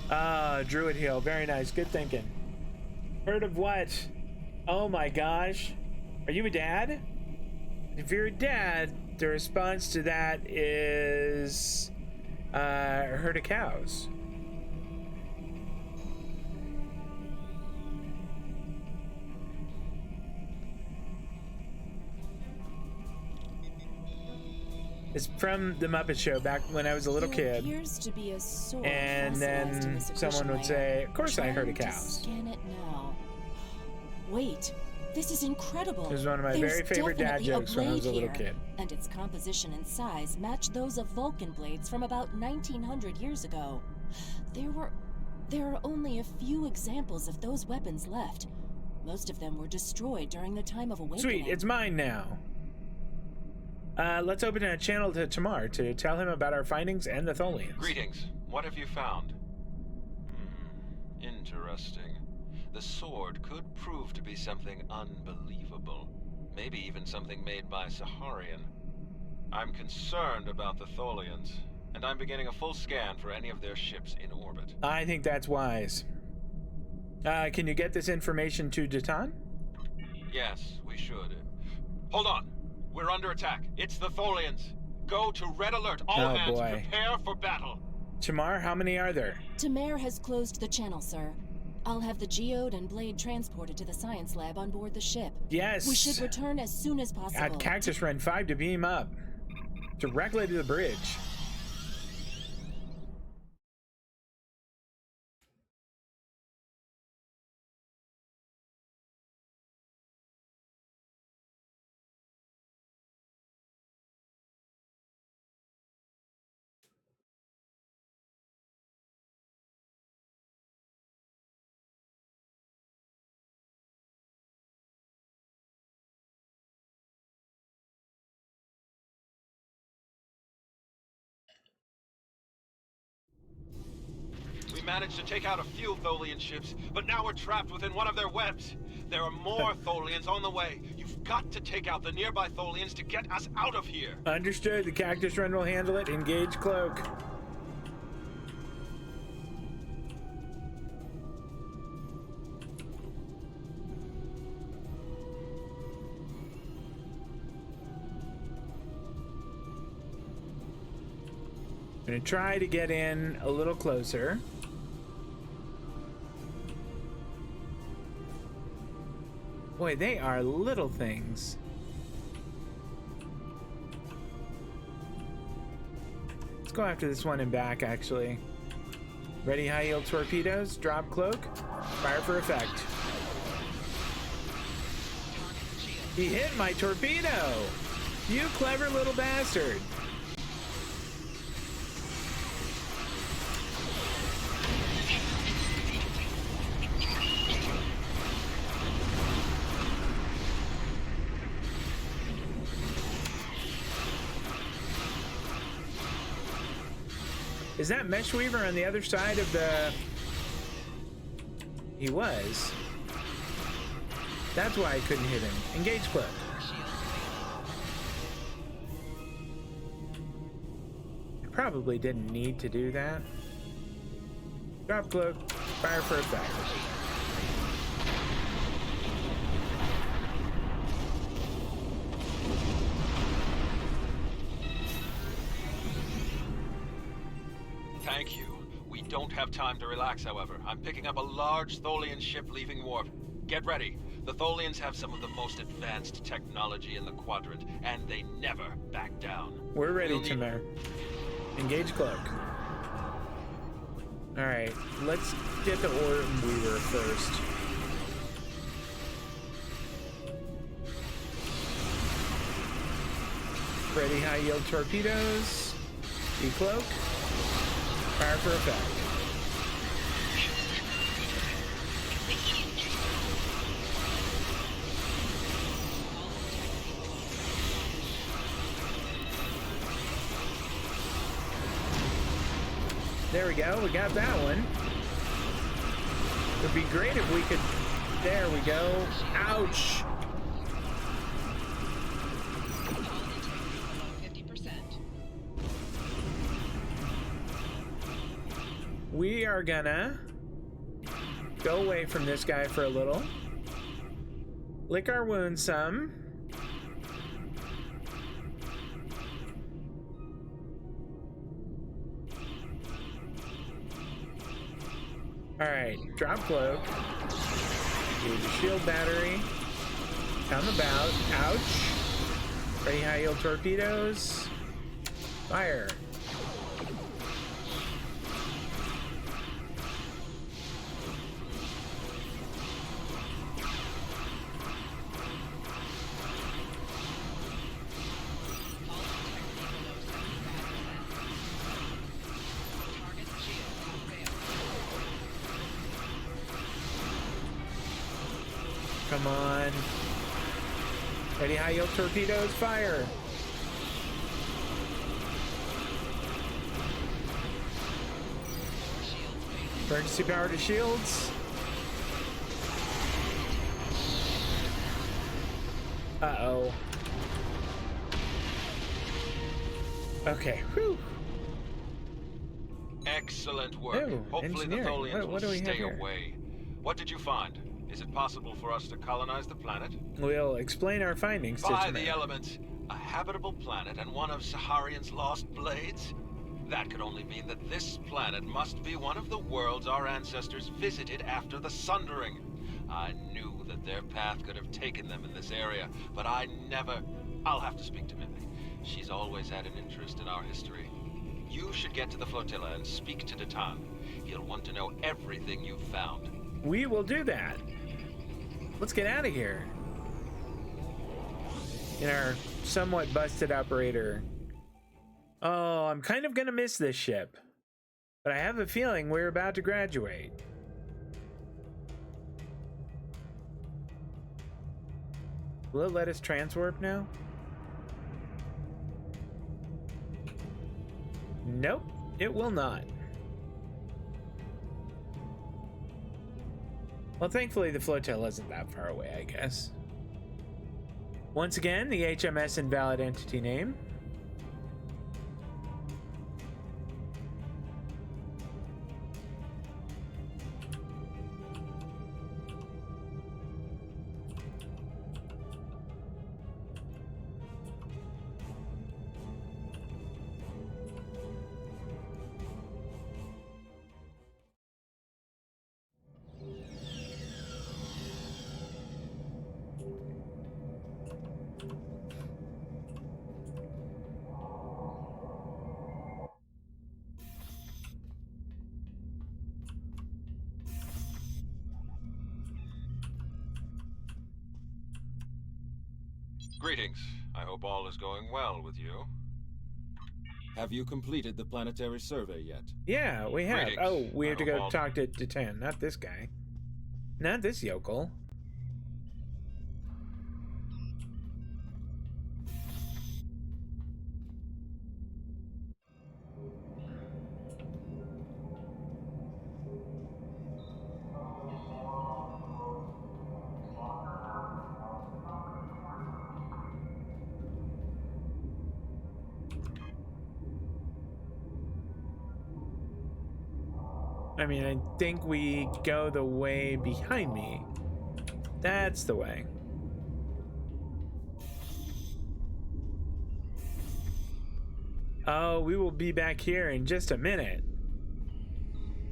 Ah, Druid Hill. Very nice. Good thinking. Heard of what? Oh my gosh. Are you a dad? If you're a dad, the response to that is a herd of cows. It's from the Muppet Show back when I was a little kid. Appears to be a sword and then someone would say, "Of course I heard of cows." Scan it now. Wait, this is incredible. It was one of my very favorite dad jokes when I was a little kid. And its composition and size match those of Vulcan blades from about 1900 years ago. There are only a few examples of those weapons left. Most of them were destroyed during the time of awakening. Sweet, it's mine now. Let's open a channel to Tamar to tell him about our findings and the Tholians. Greetings. What have you found? Interesting. The sword could prove to be something unbelievable. Maybe even something made by Saharian. I'm concerned about the Tholians, and I'm beginning a full scan for any of their ships in orbit. I think that's wise. Can you get this information to Datan? Yes, we should. Hold on. We're under attack. It's the Tholians. Go to red alert. All hands, prepare for battle. Tamar, how many are there? Tamar has closed the channel, sir. I'll have the geode and blade transported to the science lab on board the ship. Yes. We should return as soon as possible. At Cactus Run 5 to beam up. Directly to the bridge. We managed to take out a few Tholian ships, but now we're trapped within one of their webs. There are more Tholians on the way. You've got to take out the nearby Tholians to get us out of here. Understood. The Cactus Run will handle it. Engage cloak. I'm gonna try to get in a little closer. Boy, they are little things. Let's go after this one and back, actually. Ready high-yield torpedoes, drop cloak, fire for effect. He hit my torpedo! You clever little bastard! Is that Mesh Weaver on the other side of the... He was. That's why I couldn't hit him. Engage cloak. I probably didn't need to do that. Drop cloak, fire for effect. Thank you. We don't have time to relax, however. I'm picking up a large Tholian ship leaving warp. Get ready. The Tholians have some of the most advanced technology in the quadrant, and they never back down. We're ready, Tamar. Engage cloak. Alright, let's get the Orm Weaver first. Ready high yield torpedoes. Decloak. Fire for effect. There we go. We got that one. It'd be great if we could... There we go. Ouch. We are gonna go away from this guy for a little. Lick our wounds some. All right, drop cloak. Use the shield battery. Come about. Ouch. Ready high yield torpedoes. Fire. Come on. Ready high yield torpedoes, fire. Emergency power to shields. Uh-oh. Okay, whew. Excellent work. Ooh, Hopefully the engineering. Tholians What do will we have stay here? away. What did you find? Is it possible for us to colonize the planet? We'll explain our findings to By Tamara. the elements, a habitable planet and one of Saharian's lost blades? That could only mean that this planet must be one of the worlds our ancestors visited after the Sundering. I knew that their path could have taken them in this area, but I never... I'll have to speak to Mimi. She's always had an interest in our history. You should get to the flotilla and speak to Datan. He'll want to know everything you've found. We will do that. Let's get out of here. In our somewhat busted operator. Oh, I'm kind of gonna miss this ship. But I have a feeling we're about to graduate. Will it let us transwarp now? Nope, it will not. Well, thankfully the flotilla isn't that far away, I guess. Once again, the HMS invalid entity name. Greetings. I hope all is going well with you. Have you completed the planetary survey yet? Yeah, we have. Greetings. Oh, we have to go all- talk to Datan, not this guy. Not this yokel. I mean, I think we go the way behind me. That's the way. Oh, we will be back here in just a minute.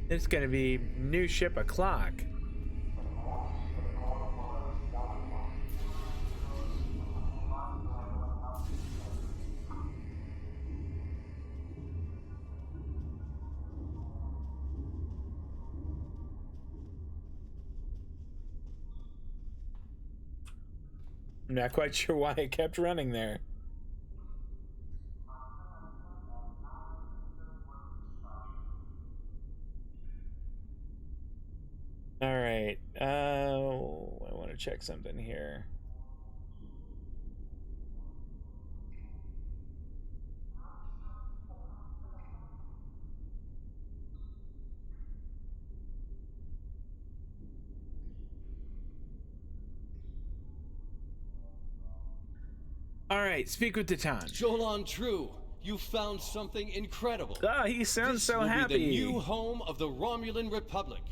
It's gonna be new ship o'clock. I'm not quite sure why it kept running there. All right. I want to check something here. All right, speak with Titan. Jolan True, you found something incredible. Oh, he sounds so happy. This will be the new home of the Romulan Republic.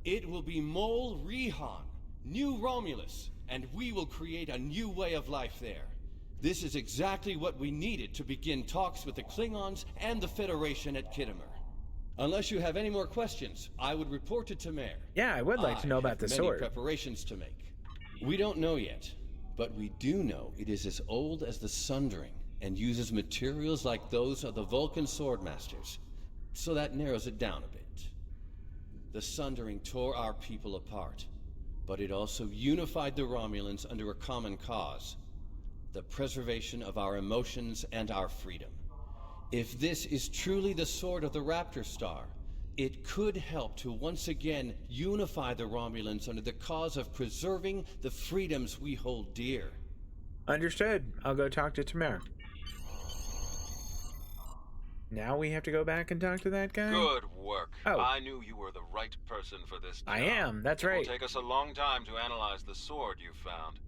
It will be Mol Rihan, New Romulus, and we will create a new way of life there. This is exactly what we needed to begin talks with the Klingons and the Federation at Khitomer. Unless you have any more questions, I would report to Tamer. Yeah, I would like to know about the sword. Many preparations to make. We don't know yet, but we do know it is as old as the Sundering and uses materials like those of the Vulcan Swordmasters. So that narrows it down a bit. The Sundering tore our people apart, but it also unified the Romulans under a common cause: the preservation of our emotions and our freedom. If this is truly the sword of the Raptor Star, it could help to once again unify the Romulans under the cause of preserving the freedoms we hold dear. Understood. I'll go talk to Tamer. Now we have to go back and talk to that guy? Good work. Oh. I knew you were the right person for this job. I am, that's It right. will take us a long time to analyze the sword you found.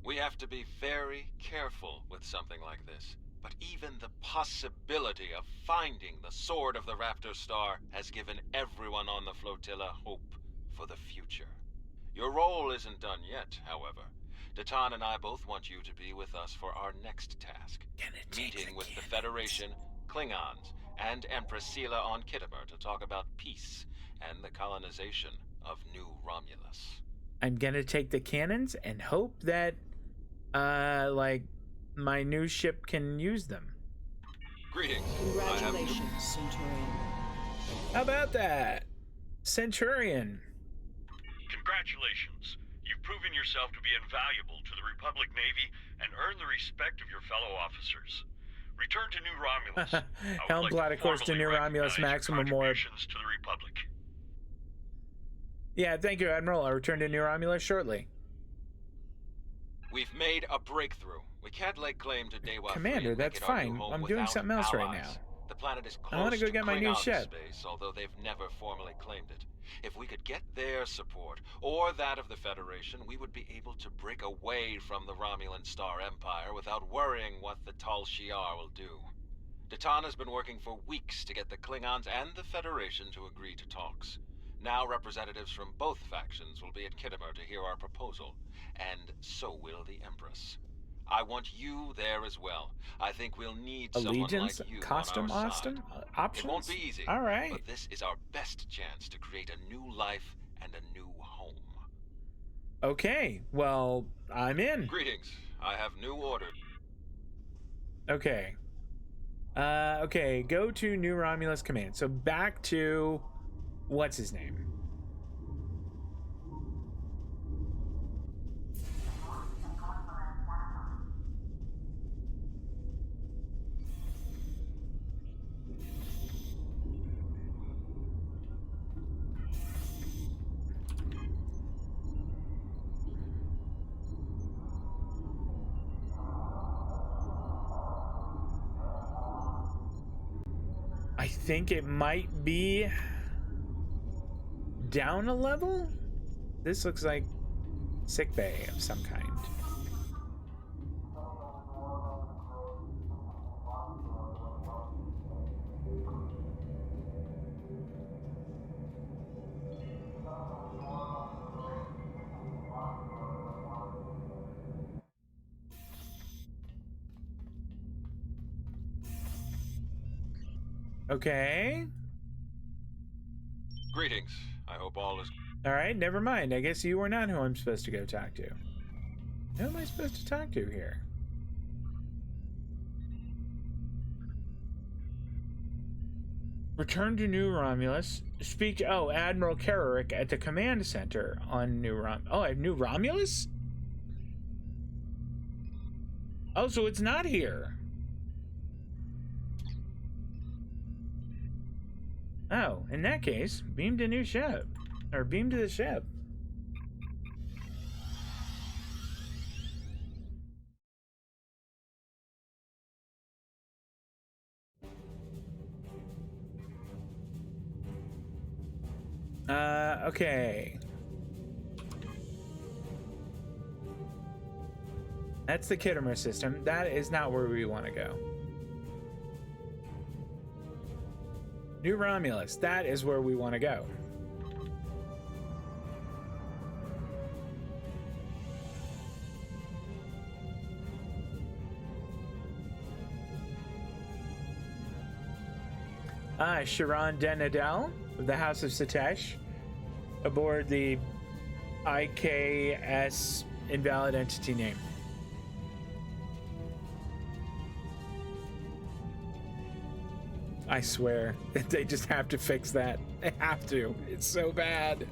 We have to be very careful with something like this. But even the possibility of finding the sword of the Raptor Star has given everyone on the flotilla hope for the future. Your role isn't done yet, however. Titan and I both want you to be with us for our next task. Meeting with the Federation, Klingons, and Empress Sela on Khitomer to talk about peace and the colonization of New Romulus. I'm gonna take the cannons and hope that, my new ship can use them. Greetings. Congratulations, Centurion. How about that? Centurion. Congratulations. You've proven yourself to be invaluable to the Republic Navy and earned the respect of your fellow officers. Return to New Romulus. Helm glide, of course, to New Romulus Maximum Warp. To the Republic. Yeah, thank you, Admiral. I'll return to New Romulus shortly. We've made a breakthrough. We can't lay claim to Dewa Commander, that's fine. I'm doing something else right now. The planet is close I want to go get my new Klingon ship. space, although they've never formally claimed it. If we could get their support, or that of the Federation, we would be able to break away from the Romulan Star Empire without worrying what the Tal Shiar will do. Titan has been working for weeks to get the Klingons and the Federation to agree to talks. Now representatives from both factions will be at Khitomer to hear our proposal, and so will the Empress. I want you there as well. I think we'll need Allegiance, someone like you custom, on our Austin, side. options. It won't be easy. All right. But this is our best chance to create a new life and a new home. Okay, well, I'm in. Greetings. I have new orders. Okay. Okay, go to New Romulus Command. So back to... what's his name? I think it might be down a level? This looks like sickbay of some kind. Okay. Greetings. I hope all is... All right, never mind. I guess you were not who I'm supposed to go talk to. Who am I supposed to talk to here? Return to New Romulus. Speak to... oh, Admiral Carrick at the command center on New Rom... oh, I have New Romulus? Oh, so it's not here. Oh, in that case, beam to new ship. Or beam to the ship. Okay. That's the Kittimer system. That is not where we want to go. New Romulus. That is where we want to go. Sharon Denadel of the House of Satesh aboard the IKS invalid entity name. I swear, they just have to fix that. They have to. It's so bad.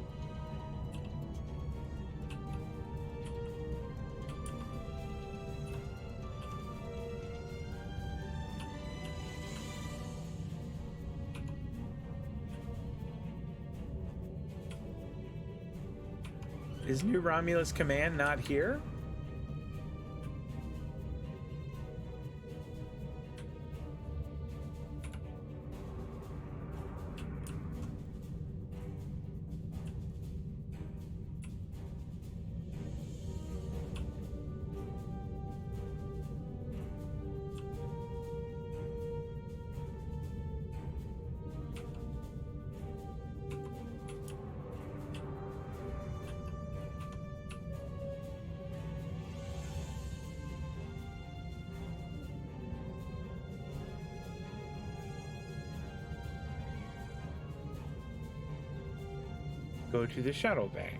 Is New Romulus Command not here? Go to the shuttle bay.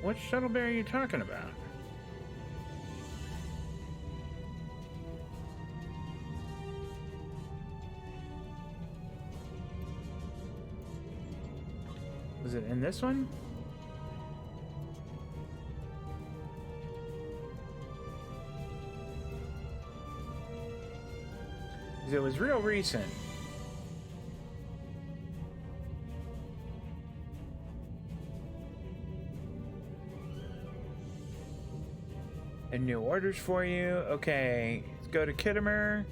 What shuttle bay are you talking about? Was it in this one? Because it was real recent. And new orders for you. Okay, let's go to Kittimer.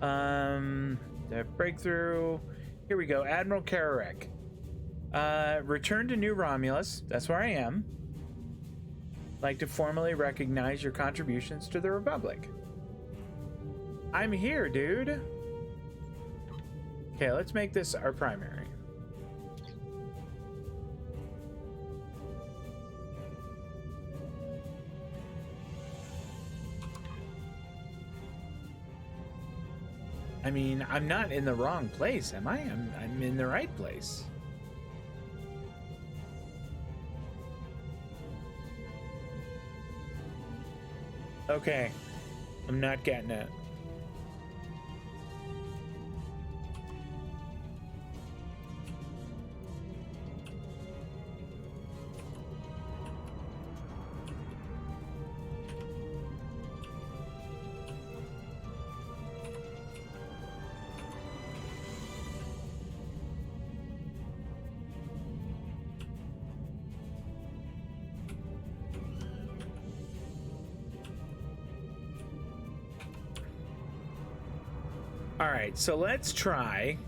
The breakthrough. Here we go. Admiral Kararek. Return to New Romulus. That's where I am. Like to formally recognize your contributions to the Republic. I'm here, dude. Okay, let's make this our primary. I mean, I'm not in the wrong place, am I? I'm in the right place. Okay. I'm not getting it. Alright, so let's try.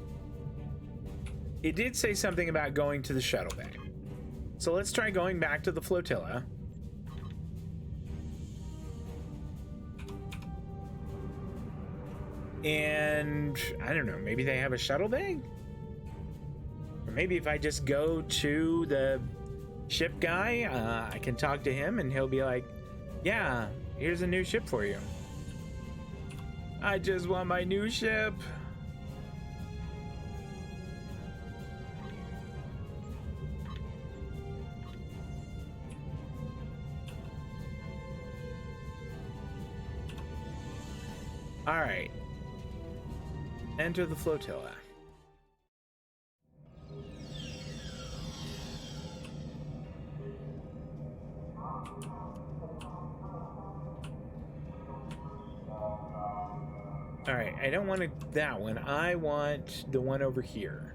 It did say something about going to the shuttle bay. So let's try going back to the flotilla. And I don't know, maybe they have a shuttle bay? Or maybe if I just go to the ship guy, I can talk to him and he'll be like, yeah, here's a new ship for you. I just want my new ship. All right. Enter the flotilla. All right, I don't want that one. I want the one over here.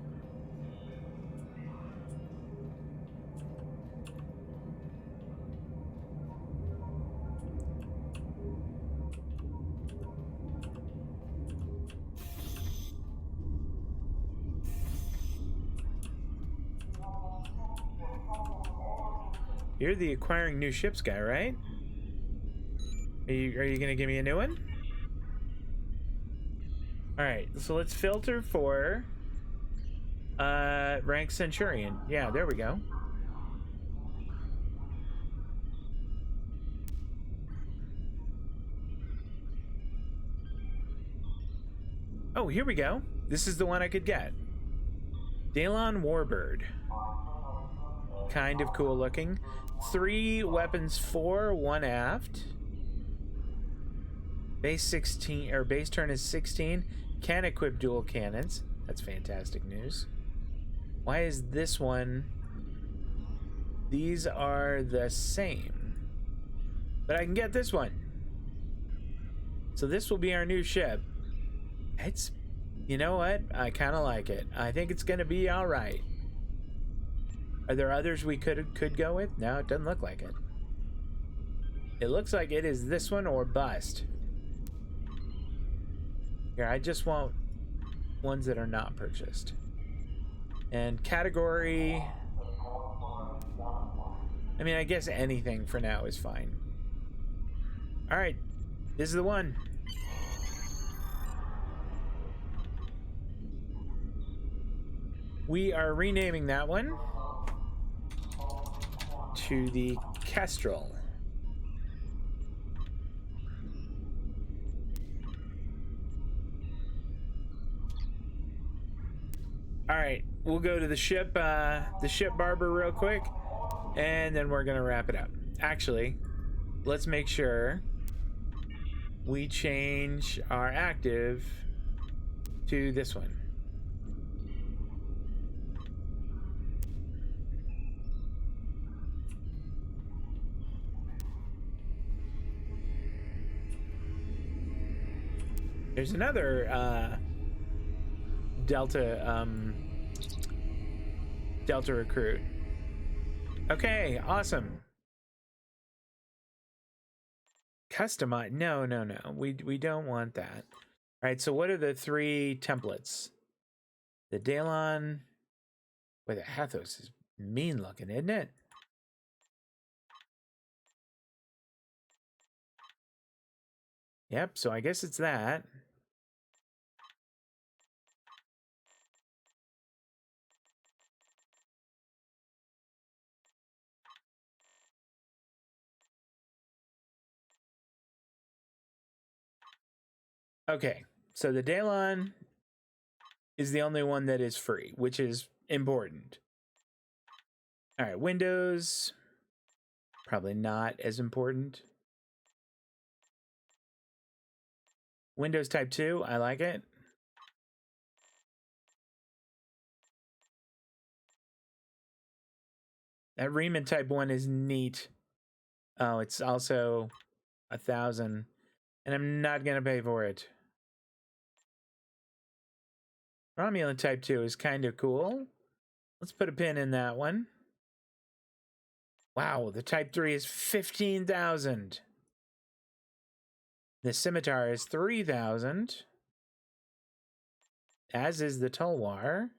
You're the acquiring new ships guy, right? Are you gonna give me a new one? All right, so let's filter for rank Centurion. Yeah, there we go. Oh, here we go. This is the one I could get. Dalon Warbird. Kind of cool looking. 3 weapons, 4, 1 aft. Base 16, or base turn is 16. Can equip dual cannons. That's fantastic news. Why is this one? These are the same. But I can get this one. So this will be our new ship. It's, you know what? I kind of like it. I think it's going to be all right. Are there others we could go with? No, it doesn't look like it. It looks like it is this one or bust. Here, I just want ones that are not purchased. And category... I mean, I guess anything for now is fine. All right, this is the one. We are renaming that one to the Kestrel. All right, we'll go to the ship barber real quick, and then we're gonna wrap it up. Actually, let's make sure we change our active to this one. There's another Delta recruit. Okay, awesome. Customize. No. We don't want that. All right, so what are the 3 templates? The Dalon. Boy, the Hathos is mean looking, isn't it? Yep, so I guess it's that. Okay, so the Dalon is the only one that is free, which is important. All right, Windows, probably not as important. Windows Type 2, I like it. That Riemann Type 1 is neat. Oh, it's also 1,000, and I'm not gonna pay for it. Romulan Type 2 is kind of cool. Let's put a pin in that one. Wow, the Type 3 is 15,000. The Scimitar is 3,000. As is the Tulwar.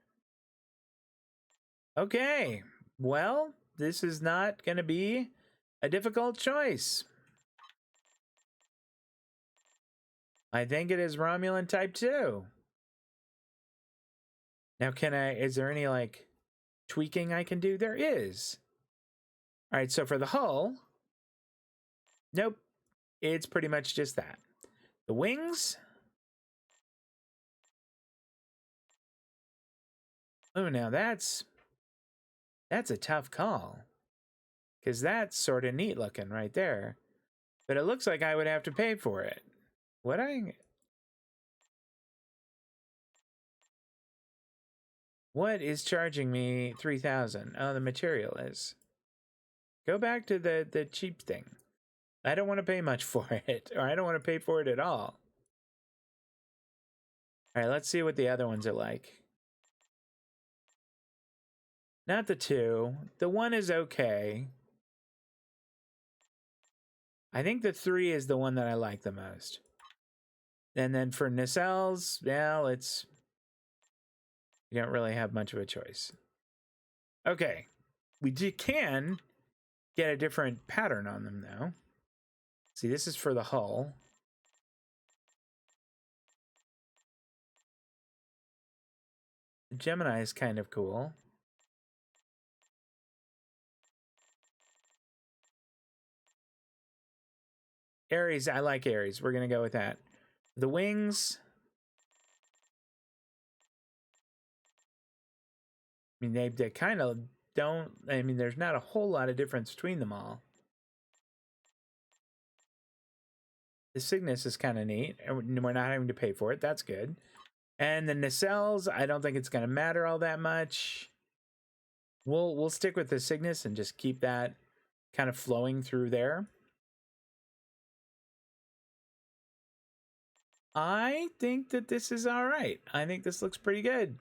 Okay, well, this is not going to be a difficult choice. I think it is Romulan Type 2. Now, is there any, like, tweaking I can do? There is. All right, so for the hull, nope, it's pretty much just that. The wings. Oh, now that's a tough call, because that's sort of neat looking right there. But it looks like I would have to pay for it. Would I? What is charging me 3,000? Oh, the material is. Go back to the cheap thing. I don't want to pay much for it, or I don't want to pay for it at all. All right, let's see what the other ones are like. Not the 2. The 1 is okay. I think the 3 is the one that I like the most. And then for nacelles, well, it's... You don't really have much of a choice. Okay. We can get a different pattern on them, though. See, this is for the hull. Gemini is kind of cool. Ares, I like Ares. We're going to go with that. The wings. I mean, they kind of don't... I mean, there's not a whole lot of difference between them all. The Cygnus is kind of neat, and we're not having to pay for it. That's good. And the nacelles, I don't think it's going to matter all that much. We'll stick with the Cygnus and just keep that kind of flowing through there. I think that this is all right. I think this looks pretty good.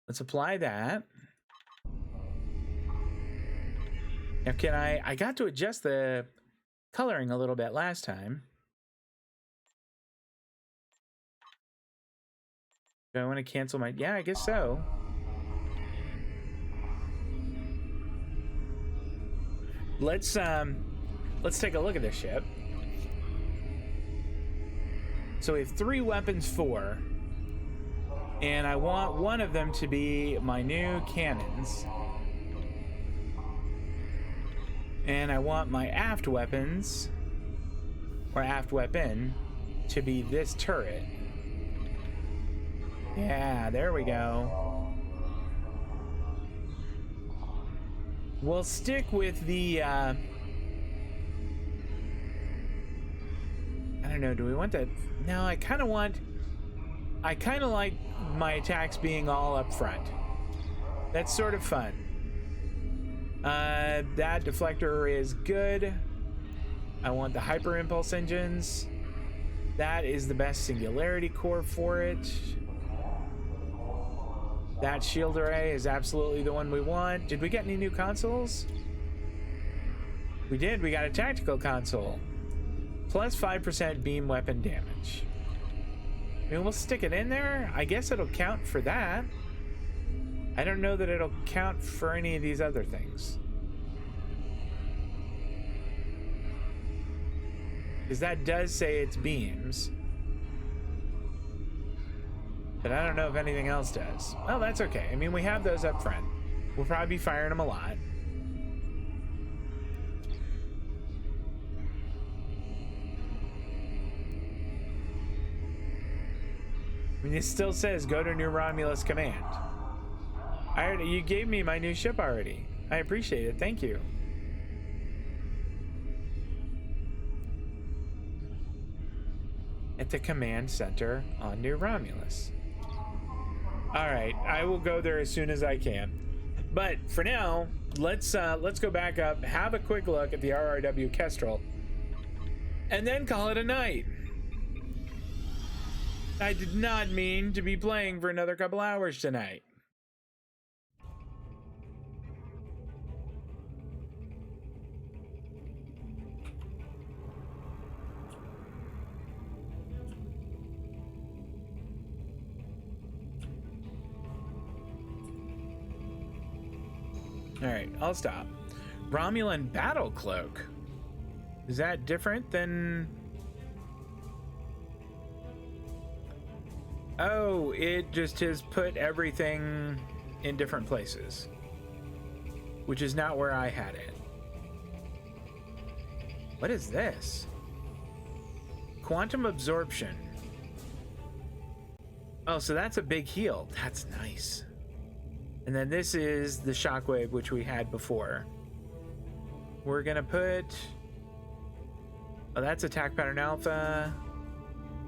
Let's apply that. Now, can I got to adjust the coloring a little bit last time. Do I want to cancel my... Yeah, I guess so. Let's take a look at this ship. So we have 3 weapons, 4. And I want one of them to be my new cannons. And I want my aft weapons, or aft weapon, to be this turret. Yeah, there we go. We'll stick with the, I don't know, do we want that? No, I kind of like my attacks being all up front. That's sort of fun. That deflector is good. I want the hyper impulse engines. That is the best singularity core for it. That shield array is absolutely the one we want. Did we get any new consoles? We did. We got a tactical console. Plus 5% beam weapon damage. I mean, we'll stick it in there. I guess it'll count for that. I don't know that it'll count for any of these other things. Because that does say it's beams. But I don't know if anything else does. Well, that's okay. I mean, we have those up front. We'll probably be firing them a lot. I mean, it still says go to New Romulus Command. You gave me my new ship already. I appreciate it. Thank you. At the command center on New Romulus. All right, I will go there as soon as I can. But for now, let's go back up, have a quick look at the RRW Kestrel, and then call it a night. I did not mean to be playing for another couple hours tonight. All right, I'll stop. Romulan battle cloak. Is that different than... Oh, it just has put everything in different places, which is not where I had it. What is this? Quantum absorption. Oh, so that's a big heal. That's nice. And then this is the shockwave, which we had before. We're gonna put... Oh, that's attack pattern alpha.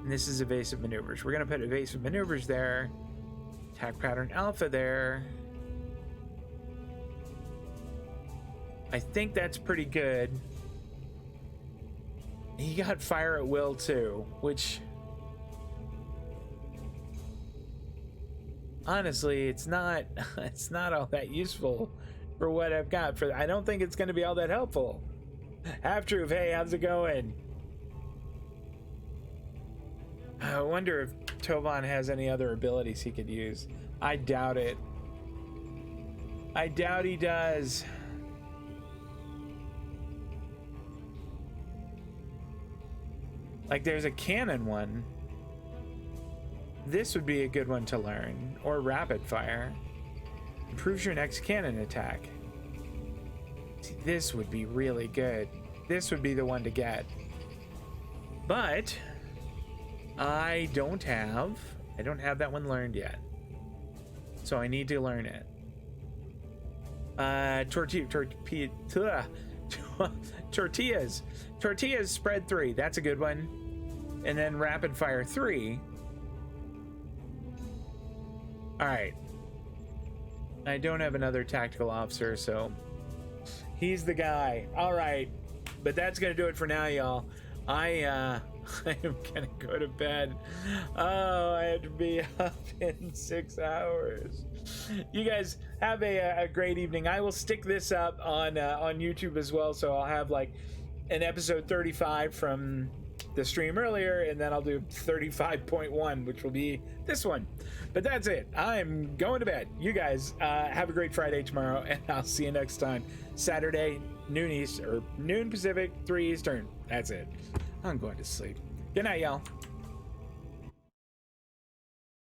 And this is evasive maneuvers. We're gonna put evasive maneuvers there. Attack pattern alpha there. I think that's pretty good. He got fire at will too, which... Honestly, it's not all that useful for what I've got. I don't think it's going to be all that helpful. Half-Truth, hey, how's it going? I wonder if Tovan has any other abilities he could use. I doubt it. I doubt he does. Like there's a cannon one. This would be a good one to learn. Or rapid fire. Improves your next cannon attack. See, this would be really good. This would be the one to get. But I don't have that one learned yet. So I need to learn it. Tortillas spread 3. That's a good one. And then rapid fire 3. All right. I don't have another tactical officer, so he's the guy. All right. But that's going to do it for now, y'all. I am going to go to bed. Oh, I have to be up in 6 hours. You guys have a great evening. I will stick this up on YouTube as well, so I'll have like an episode 35 from the stream earlier, and then I'll do 35.1, which will be this one. But that's it. I'm going to bed. You guys have a great Friday tomorrow, and I'll see you next time. Saturday, noon Pacific, 3 Eastern. That's it. I'm going to sleep. Good night, y'all.